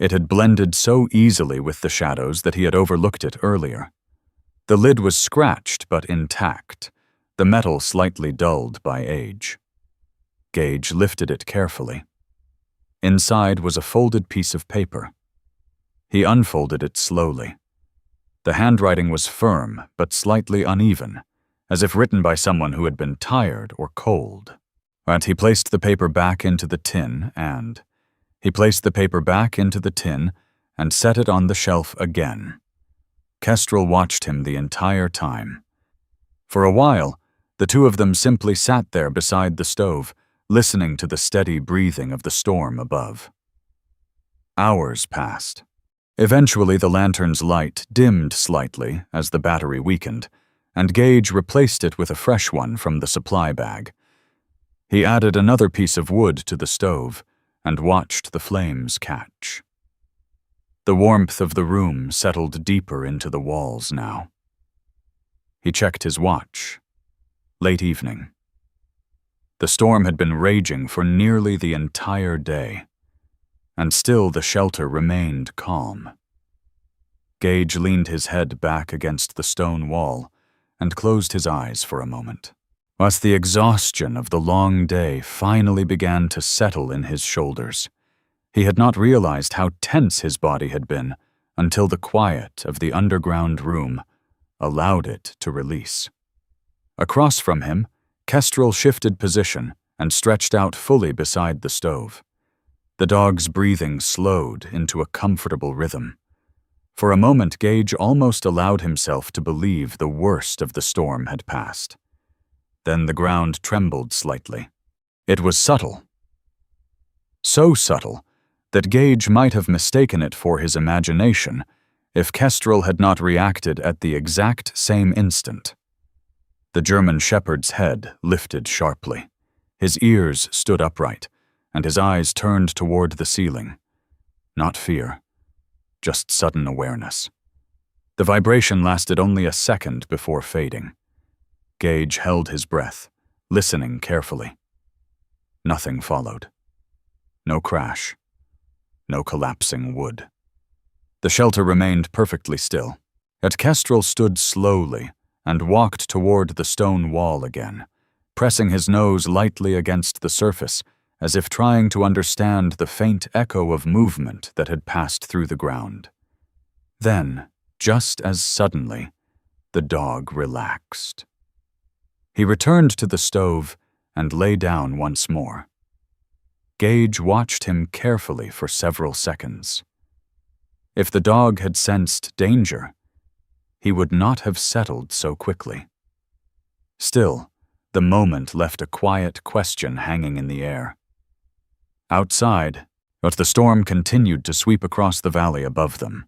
It had blended so easily with the shadows that he had overlooked it earlier. The lid was scratched but intact, the metal slightly dulled by age. Gage lifted it carefully. Inside was a folded piece of paper. He unfolded it slowly. The handwriting was firm but slightly uneven, as if written by someone who had been tired or cold. And he placed the paper back into the tin and set it on the shelf again. Kestrel watched him the entire time. For a while, the two of them simply sat there beside the stove, listening to the steady breathing of the storm above. Hours passed. Eventually, the lantern's light dimmed slightly as the battery weakened, and Gage replaced it with a fresh one from the supply bag. He added another piece of wood to the stove and watched the flames catch. The warmth of the room settled deeper into the walls now. He checked his watch. Late evening. The storm had been raging for nearly the entire day, and still the shelter remained calm. Gage leaned his head back against the stone wall and closed his eyes for a moment, as the exhaustion of the long day finally began to settle in his shoulders. He had not realized how tense his body had been until the quiet of the underground room allowed it to release. Across from him, Kestrel shifted position and stretched out fully beside the stove. The dog's breathing slowed into a comfortable rhythm. For a moment, Gage almost allowed himself to believe the worst of the storm had passed. Then the ground trembled slightly. It was subtle. So subtle that Gage might have mistaken it for his imagination if Kestrel had not reacted at the exact same instant. The German shepherd's head lifted sharply. His ears stood upright, and his eyes turned toward the ceiling. Not fear, just sudden awareness. The vibration lasted only a second before fading. Gage held his breath, listening carefully. Nothing followed. No crash. No collapsing wood. The shelter remained perfectly still. Yet Kestrel stood slowly and walked toward the stone wall again, pressing his nose lightly against the surface as if trying to understand the faint echo of movement that had passed through the ground. Then, just as suddenly, the dog relaxed. He returned to the stove and lay down once more. Gage watched him carefully for several seconds. If the dog had sensed danger, he would not have settled so quickly. Still, the moment left a quiet question hanging in the air. Outside, the storm continued to sweep across the valley above them.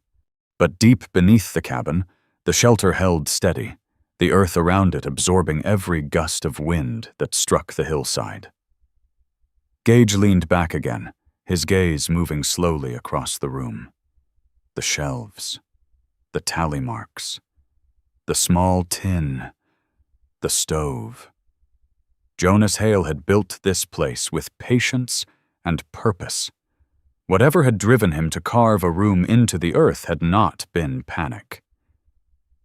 But deep beneath the cabin, the shelter held steady, the earth around it absorbing every gust of wind that struck the hillside. Gage leaned back again, his gaze moving slowly across the room. The shelves, the tally marks, the small tin, the stove. Jonas Hale had built this place with patience and purpose. Whatever had driven him to carve a room into the earth had not been panic.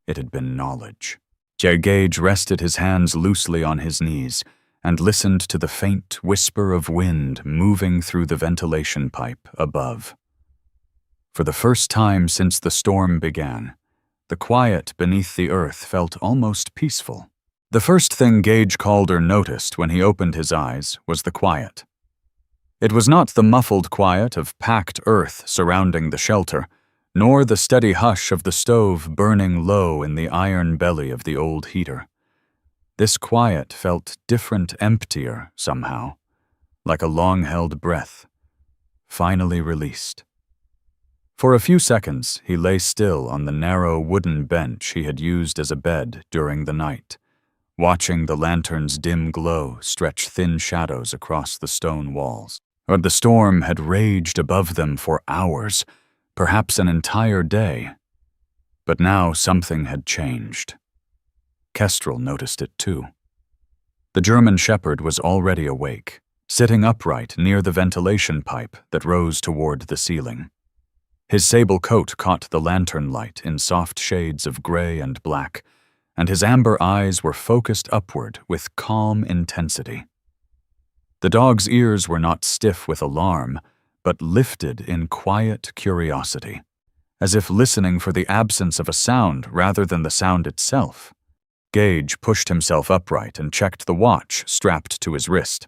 It had been knowledge. Gage rested his hands loosely on his knees and listened to the faint whisper of wind moving through the ventilation pipe above. For the first time since the storm began, the quiet beneath the earth felt almost peaceful. The first thing Gage Calder noticed when he opened his eyes was the quiet. It was not the muffled quiet of packed earth surrounding the shelter, nor the steady hush of the stove burning low in the iron belly of the old heater. This quiet felt different, emptier somehow, like a long-held breath, finally released. For a few seconds, he lay still on the narrow wooden bench he had used as a bed during the night, watching the lantern's dim glow stretch thin shadows across the stone walls. But the storm had raged above them for hours, perhaps an entire day. But now something had changed. Kestrel noticed it too. The German shepherd was already awake, sitting upright near the ventilation pipe that rose toward the ceiling. His sable coat caught the lantern light in soft shades of gray and black, and his amber eyes were focused upward with calm intensity. The dog's ears were not stiff with alarm, but lifted in quiet curiosity, as if listening for the absence of a sound rather than the sound itself. Gage pushed himself upright and checked the watch strapped to his wrist.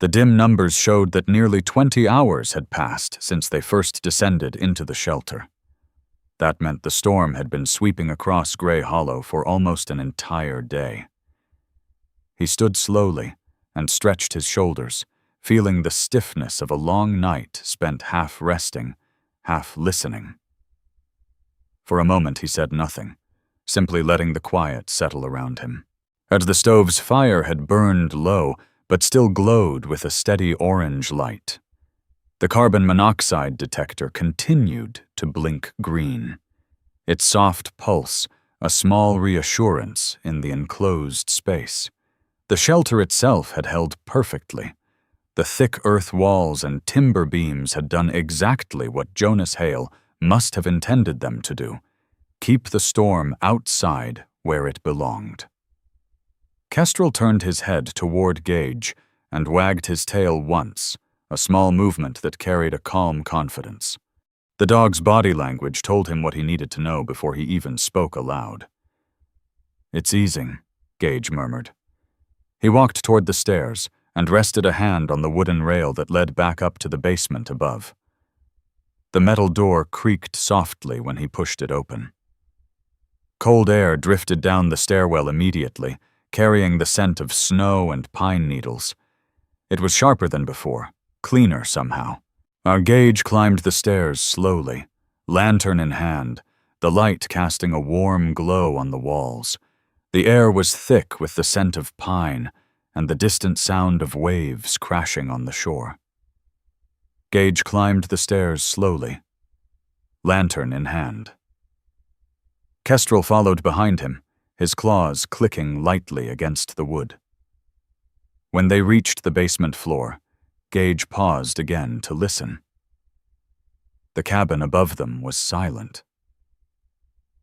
The dim numbers showed that nearly 20 hours had passed since they first descended into the shelter. That meant the storm had been sweeping across Gray Hollow for almost an entire day. He stood slowly and stretched his shoulders, feeling the stiffness of a long night spent half resting, half listening. For a moment he said nothing, simply letting the quiet settle around him. At the stove's fire had burned low, but still glowed with a steady orange light. The carbon monoxide detector continued to blink green, its soft pulse a small reassurance in the enclosed space. The shelter itself had held perfectly. The thick earth walls and timber beams had done exactly what Jonas Hale must have intended them to do: keep the storm outside where it belonged. Kestrel turned his head toward Gage and wagged his tail once, a small movement that carried a calm confidence. The dog's body language told him what he needed to know before he even spoke aloud. "It's easing," Gage murmured. He walked toward the stairs and rested a hand on the wooden rail that led back up to the basement above. The metal door creaked softly when he pushed it open. Cold air drifted down the stairwell immediately, carrying the scent of snow and pine needles. It was sharper than before, cleaner somehow. Our Gage climbed the stairs slowly, lantern in hand, the light casting a warm glow on the walls. The air was thick with the scent of pine and the distant sound of waves crashing on the shore. Gage climbed the stairs slowly, lantern in hand. Kestrel followed behind him, his claws clicking lightly against the wood. When they reached the basement floor, Gage paused again to listen. The cabin above them was silent.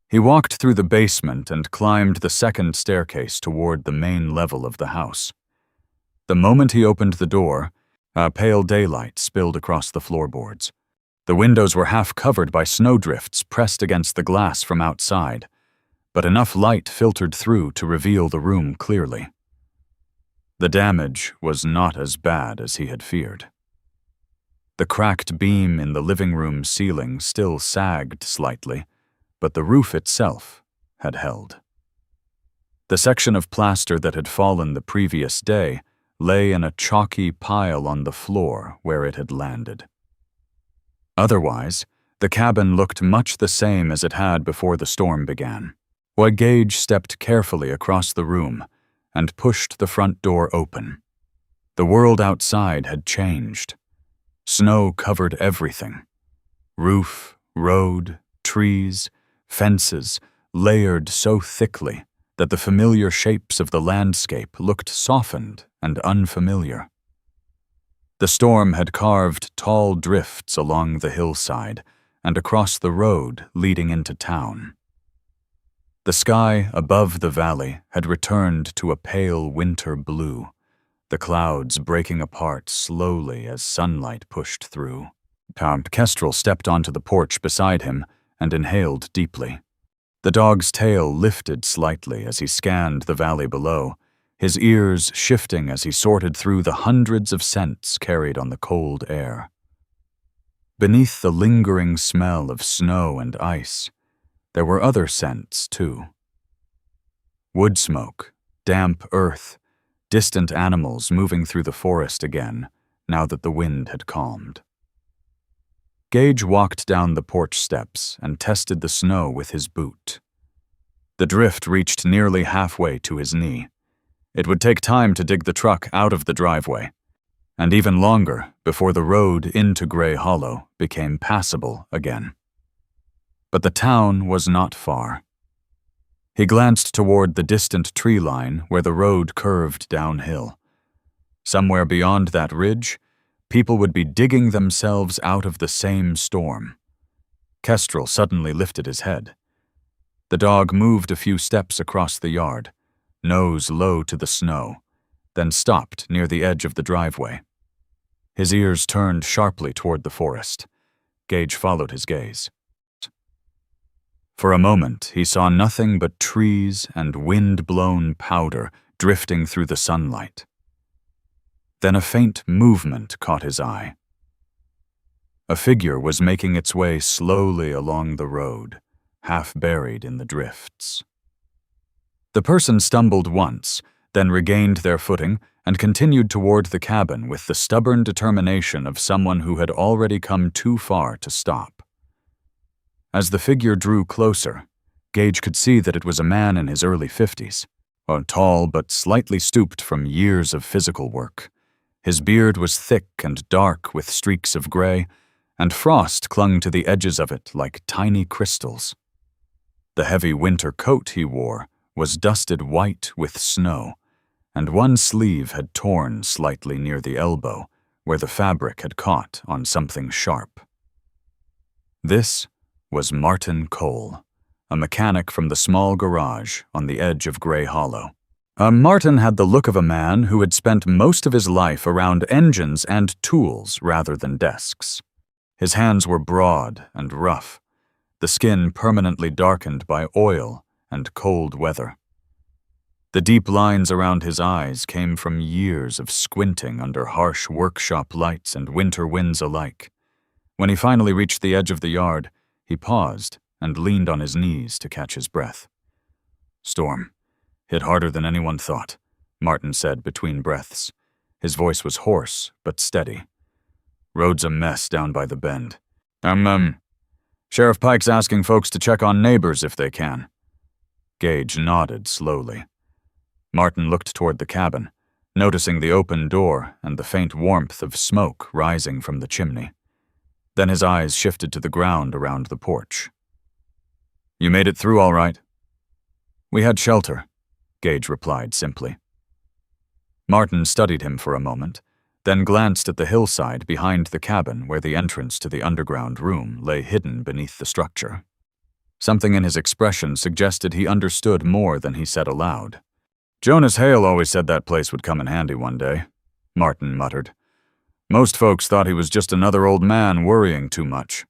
He walked through the basement and climbed the second staircase toward the main level of the house. The moment he opened the door, a pale daylight spilled across the floorboards. The windows were half covered by snowdrifts pressed against the glass from outside, but enough light filtered through to reveal the room clearly. The damage was not as bad as he had feared. The cracked beam in the living room ceiling still sagged slightly, but the roof itself had held. The section of plaster that had fallen the previous day lay in a chalky pile on the floor where it had landed. Otherwise, the cabin looked much the same as it had before the storm began. Gage stepped carefully across the room and pushed the front door open. The world outside had changed. Snow covered everything. Roof, road, trees, fences, layered so thickly that the familiar shapes of the landscape looked softened and unfamiliar. The storm had carved tall drifts along the hillside and across the road leading into town. The sky above the valley had returned to a pale winter blue, the clouds breaking apart slowly as sunlight pushed through. Kestrel stepped onto the porch beside him and inhaled deeply. The dog's tail lifted slightly as he scanned the valley below, his ears shifting as he sorted through the hundreds of scents carried on the cold air. Beneath the lingering smell of snow and ice, there were other scents, too. Wood smoke, damp earth, distant animals moving through the forest again, now that the wind had calmed. Gage walked down the porch steps and tested the snow with his boot. The drift reached nearly halfway to his knee. It would take time to dig the truck out of the driveway, and even longer before the road into Gray Hollow became passable again. But the town was not far. He glanced toward the distant tree line where the road curved downhill. Somewhere beyond that ridge, people would be digging themselves out of the same storm. Kestrel suddenly lifted his head. The dog moved a few steps across the yard, nose low to the snow, then stopped near the edge of the driveway. His ears turned sharply toward the forest. Gage followed his gaze. For a moment, he saw nothing but trees and wind-blown powder drifting through the sunlight. Then a faint movement caught his eye. A figure was making its way slowly along the road, half buried in the drifts. The person stumbled once, then regained their footing and continued toward the cabin with the stubborn determination of someone who had already come too far to stop. As the figure drew closer, Gage could see that it was a man in his early 50s, tall but slightly stooped from years of physical work. His beard was thick and dark with streaks of gray, and frost clung to the edges of it like tiny crystals. The heavy winter coat he wore was dusted white with snow, and one sleeve had torn slightly near the elbow, where the fabric had caught on something sharp. This was Martin Cole, a mechanic from the small garage on the edge of Gray Hollow. Martin had the look of a man who had spent most of his life around engines and tools rather than desks. His hands were broad and rough, the skin permanently darkened by oil and cold weather. The deep lines around his eyes came from years of squinting under harsh workshop lights and winter winds alike. When he finally reached the edge of the yard, he paused and leaned on his knees to catch his breath. "Storm. Hit harder than anyone thought," Martin said between breaths. His voice was hoarse but steady. "Road's a mess down by the bend. Sheriff Pike's asking folks to check on neighbors if they can." Gage nodded slowly. Martin looked toward the cabin, noticing the open door and the faint warmth of smoke rising from the chimney. Then his eyes shifted to the ground around the porch. "You made it through all right?" "We had shelter," Gage replied simply. Martin studied him for a moment, then glanced at the hillside behind the cabin where the entrance to the underground room lay hidden beneath the structure. Something in his expression suggested he understood more than he said aloud. "Jonas Hale always said that place would come in handy one day," Martin muttered. "Most folks thought he was just another old man worrying too much."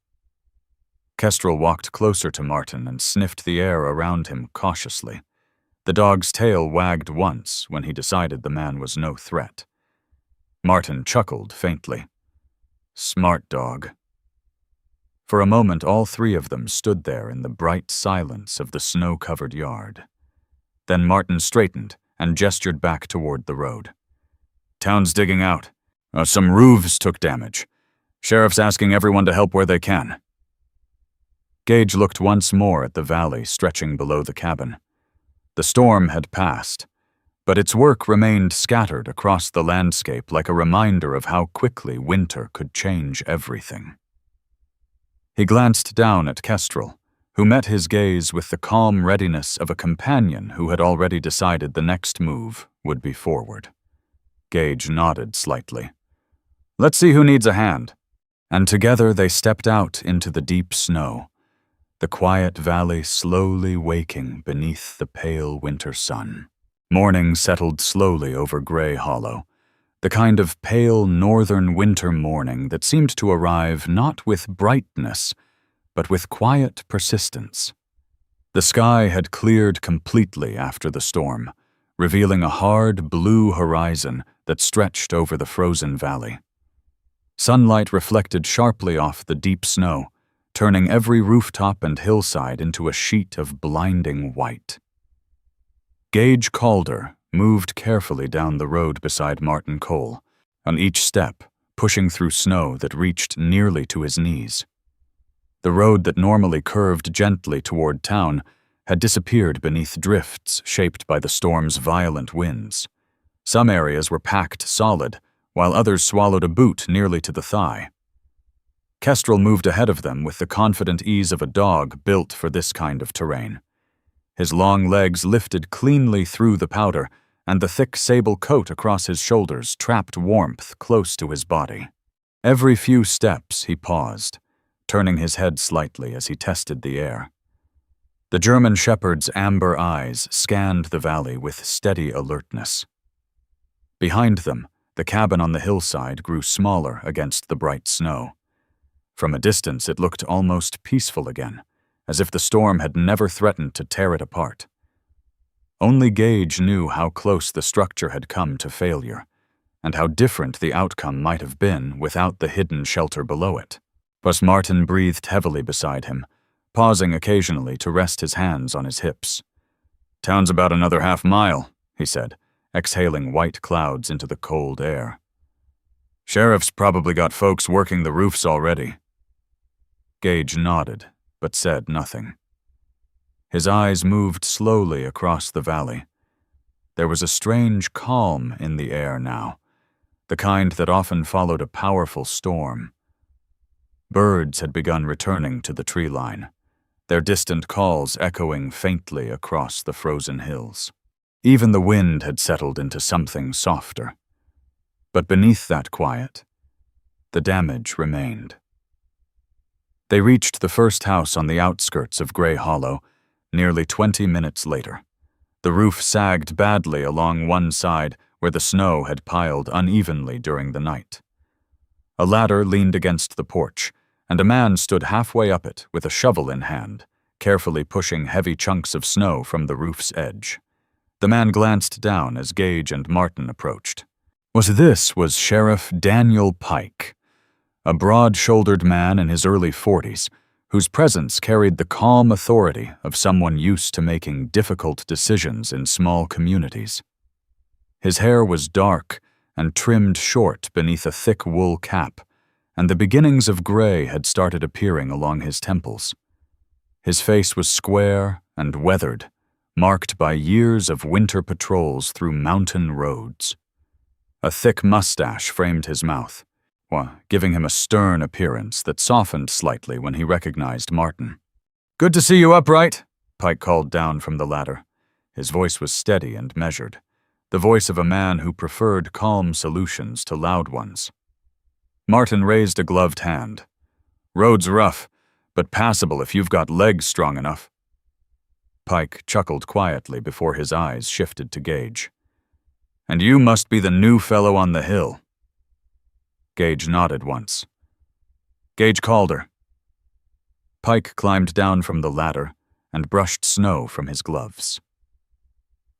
Kestrel walked closer to Martin and sniffed the air around him cautiously. The dog's tail wagged once when he decided the man was no threat. Martin chuckled faintly. "Smart dog." For a moment, all three of them stood there in the bright silence of the snow-covered yard. Then Martin straightened and gestured back toward the road. "Town's digging out. Some roofs took damage. Sheriff's asking everyone to help where they can." Gage looked once more at the valley stretching below the cabin. The storm had passed, but its work remained scattered across the landscape like a reminder of how quickly winter could change everything. He glanced down at Kestrel, who met his gaze with the calm readiness of a companion who had already decided the next move would be forward. Gage nodded slightly. "Let's see who needs a hand." And together they stepped out into the deep snow, the quiet valley slowly waking beneath the pale winter sun. Morning settled slowly over Gray Hollow, the kind of pale northern winter morning that seemed to arrive not with brightness, but with quiet persistence. The sky had cleared completely after the storm, revealing a hard blue horizon that stretched over the frozen valley. Sunlight reflected sharply off the deep snow, turning every rooftop and hillside into a sheet of blinding white. Gage Calder moved carefully down the road beside Martin Cole, on each step pushing through snow that reached nearly to his knees. The road that normally curved gently toward town had disappeared beneath drifts shaped by the storm's violent winds. Some areas were packed solid, while others swallowed a boot nearly to the thigh. Kestrel moved ahead of them with the confident ease of a dog built for this kind of terrain. His long legs lifted cleanly through the powder, and the thick sable coat across his shoulders trapped warmth close to his body. Every few steps he paused, turning his head slightly as he tested the air. The German shepherd's amber eyes scanned the valley with steady alertness. Behind them, the cabin on the hillside grew smaller against the bright snow. From a distance, it looked almost peaceful again, as if the storm had never threatened to tear it apart. Only Gage knew how close the structure had come to failure, and how different the outcome might have been without the hidden shelter below it. But Martin breathed heavily beside him, pausing occasionally to rest his hands on his hips. "Town's about another half-mile," he said, exhaling white clouds into the cold air. "Sheriff's probably got folks working the roofs already." Gage nodded, but said nothing. His eyes moved slowly across the valley. There was a strange calm in the air now, the kind that often followed a powerful storm. Birds had begun returning to the tree line, their distant calls echoing faintly across the frozen hills. Even the wind had settled into something softer. But beneath that quiet, the damage remained. They reached the first house on the outskirts of Grey Hollow nearly 20 minutes later. The roof sagged badly along one side where the snow had piled unevenly during the night. A ladder leaned against the porch, and a man stood halfway up it with a shovel in hand, carefully pushing heavy chunks of snow from the roof's edge. The man glanced down as Gage and Martin approached. This was Sheriff Daniel Pike, a broad-shouldered man in his early 40s, whose presence carried the calm authority of someone used to making difficult decisions in small communities. His hair was dark and trimmed short beneath a thick wool cap, and the beginnings of gray had started appearing along his temples. His face was square and weathered, marked by years of winter patrols through mountain roads. A thick mustache framed his mouth, giving him a stern appearance that softened slightly when he recognized Martin. "Good to see you upright," Pike called down from the ladder. His voice was steady and measured, the voice of a man who preferred calm solutions to loud ones. Martin raised a gloved hand. "Road's rough, but passable if you've got legs strong enough." Pike chuckled quietly before his eyes shifted to Gage. "And you must be the new fellow on the hill." Gage nodded once. "Gage Calder." Pike climbed down from the ladder and brushed snow from his gloves.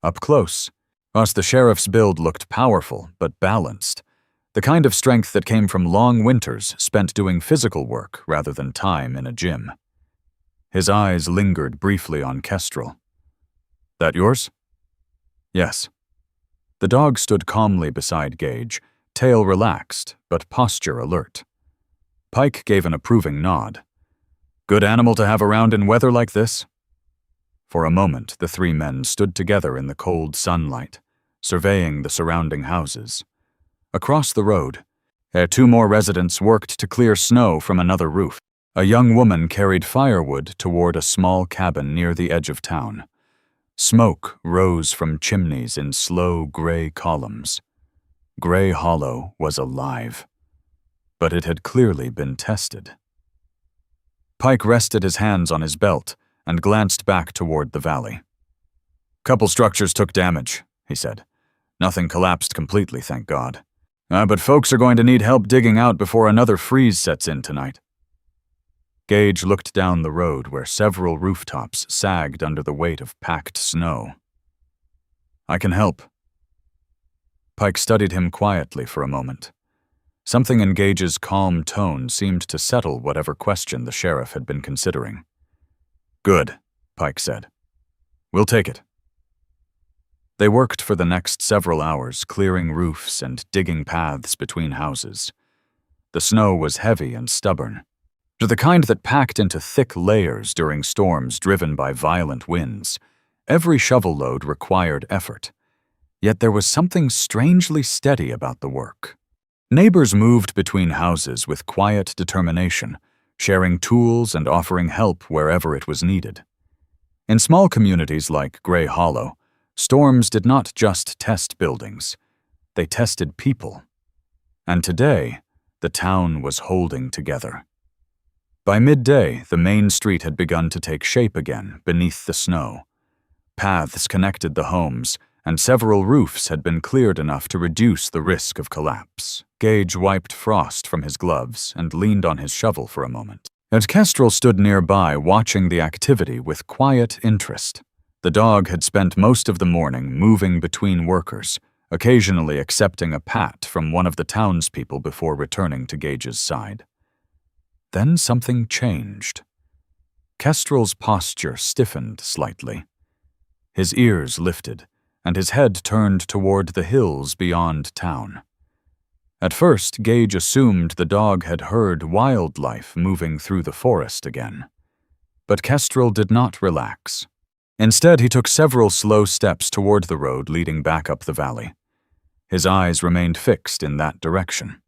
Up close, the sheriff's build looked powerful but balanced, the kind of strength that came from long winters spent doing physical work rather than time in a gym. His eyes lingered briefly on Kestrel. "That yours?" "Yes." The dog stood calmly beside Gage, tail relaxed, but posture alert. Pike gave an approving nod. "Good animal to have around in weather like this?" For a moment, the three men stood together in the cold sunlight, surveying the surrounding houses. Across the road, 2 more residents worked to clear snow from another roof. A young woman carried firewood toward a small cabin near the edge of town. Smoke rose from chimneys in slow gray columns. Grey Hollow was alive, but it had clearly been tested. Pike rested his hands on his belt and glanced back toward the valley. "Couple structures took damage," he said. "Nothing collapsed completely, thank God. But folks are going to need help digging out before another freeze sets in tonight." Gage looked down the road where several rooftops sagged under the weight of packed snow. "I can help." Pike studied him quietly for a moment. Something in Gage's calm tone seemed to settle whatever question the sheriff had been considering. "Good," Pike said. "We'll take it." They worked for the next several hours, clearing roofs and digging paths between houses. The snow was heavy and stubborn, the kind that packed into thick layers during storms driven by violent winds. Every shovel load required effort, yet there was something strangely steady about the work. Neighbors moved between houses with quiet determination, sharing tools and offering help wherever it was needed. In small communities like Gray Hollow, storms did not just test buildings, they tested people. And today, the town was holding together. By midday, the main street had begun to take shape again beneath the snow. Paths connected the homes, and several roofs had been cleared enough to reduce the risk of collapse. Gage wiped frost from his gloves and leaned on his shovel for a moment. And Kestrel stood nearby, watching the activity with quiet interest. The dog had spent most of the morning moving between workers, occasionally accepting a pat from one of the townspeople before returning to Gage's side. Then something changed. Kestrel's posture stiffened slightly. His ears lifted, and his head turned toward the hills beyond town. At first, Gage assumed the dog had heard wildlife moving through the forest again. But Kestrel did not relax. Instead, he took several slow steps toward the road leading back up the valley. His eyes remained fixed in that direction.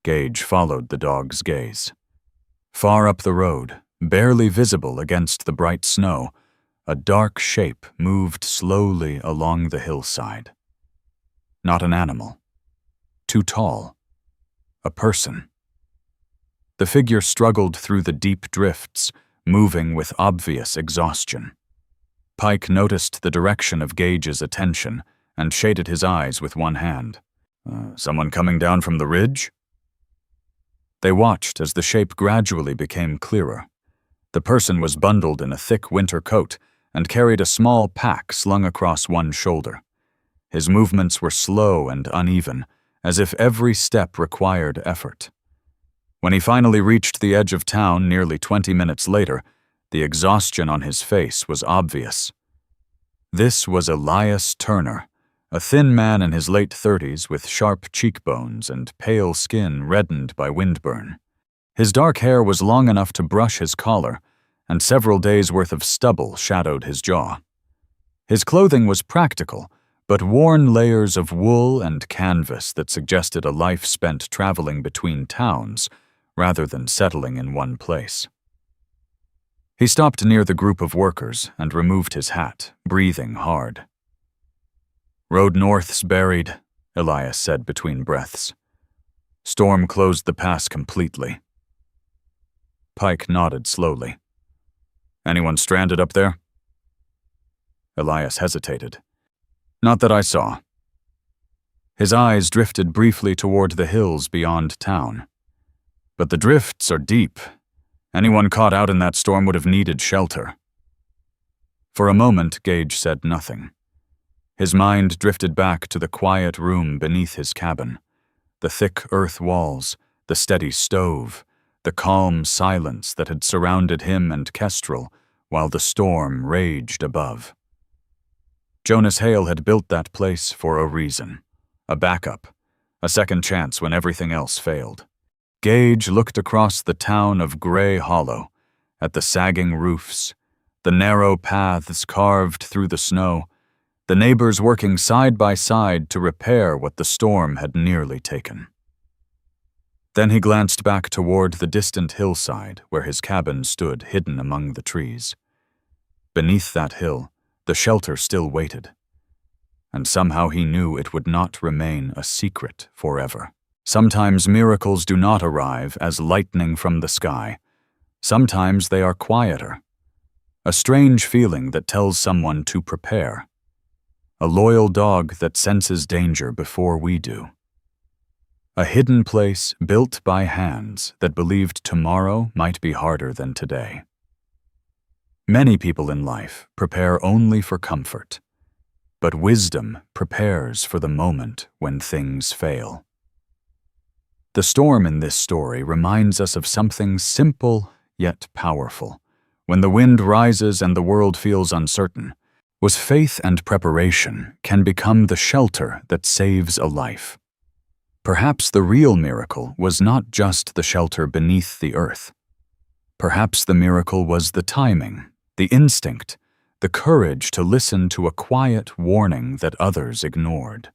Gage followed the dog's gaze. Far up the road, barely visible against the bright snow, a dark shape moved slowly along the hillside. Not an animal. Too tall. A person. The figure struggled through the deep drifts, moving with obvious exhaustion. Pike noticed the direction of Gage's attention and shaded his eyes with one hand. Someone coming down from the ridge? They watched as the shape gradually became clearer. The person was bundled in a thick winter coat and carried a small pack slung across one shoulder. His movements were slow and uneven, as if every step required effort. When he finally reached the edge of town nearly 20 minutes later, the exhaustion on his face was obvious. This was Elias Turner, a thin man in his late 30s with sharp cheekbones and pale skin reddened by windburn. His dark hair was long enough to brush his collar, and several days' worth of stubble shadowed his jaw. His clothing was practical, but worn layers of wool and canvas that suggested a life spent traveling between towns rather than settling in one place. He stopped near the group of workers and removed his hat, breathing hard. "Road north's buried," Elias said between breaths. "Storm closed the pass completely." Pike nodded slowly. "Anyone stranded up there?" Elias hesitated. "Not that I saw." His eyes drifted briefly toward the hills beyond town. "But the drifts are deep. Anyone caught out in that storm would have needed shelter." For a moment, Gage said nothing. His mind drifted back to the quiet room beneath his cabin, the thick earth walls, the steady stove, the calm silence that had surrounded him and Kestrel while the storm raged above. Jonas Hale had built that place for a reason, a backup, a second chance when everything else failed. Gage looked across the town of Gray Hollow, at the sagging roofs, the narrow paths carved through the snow, the neighbors working side by side to repair what the storm had nearly taken. Then he glanced back toward the distant hillside where his cabin stood hidden among the trees. Beneath that hill, the shelter still waited, and somehow he knew it would not remain a secret forever. Sometimes miracles do not arrive as lightning from the sky. Sometimes they are quieter, a strange feeling that tells someone to prepare. A loyal dog that senses danger before we do. A hidden place built by hands that believed tomorrow might be harder than today. Many people in life prepare only for comfort, but wisdom prepares for the moment when things fail. The storm in this story reminds us of something simple yet powerful. When the wind rises and the world feels uncertain, was faith and preparation can become the shelter that saves a life. Perhaps the real miracle was not just the shelter beneath the earth. Perhaps the miracle was the timing, the instinct, the courage to listen to a quiet warning that others ignored.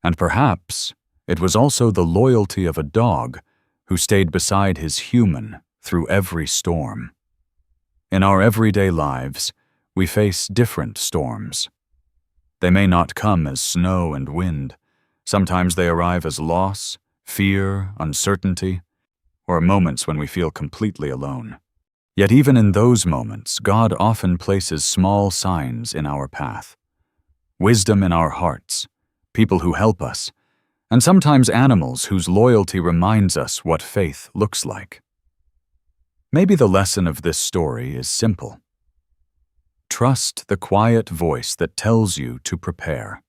And perhaps it was also the loyalty of a dog who stayed beside his human through every storm. In our everyday lives, we face different storms. They may not come as snow and wind. Sometimes they arrive as loss, fear, uncertainty, or moments when we feel completely alone. Yet even in those moments, God often places small signs in our path. Wisdom in our hearts, people who help us, and sometimes animals whose loyalty reminds us what faith looks like. Maybe the lesson of this story is simple. Trust the quiet voice that tells you to prepare.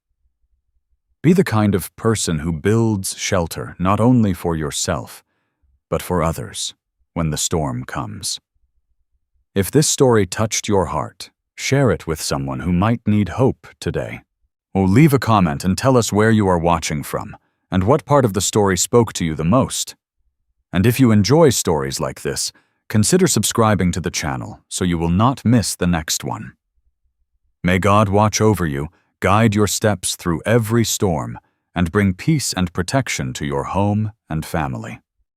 Be the kind of person who builds shelter not only for yourself, but for others when the storm comes. If this story touched your heart, share it with someone who might need hope today. Or leave a comment and tell us where you are watching from and what part of the story spoke to you the most. And if you enjoy stories like this, consider subscribing to the channel so you will not miss the next one. May God watch over you, guide your steps through every storm, and bring peace and protection to your home and family.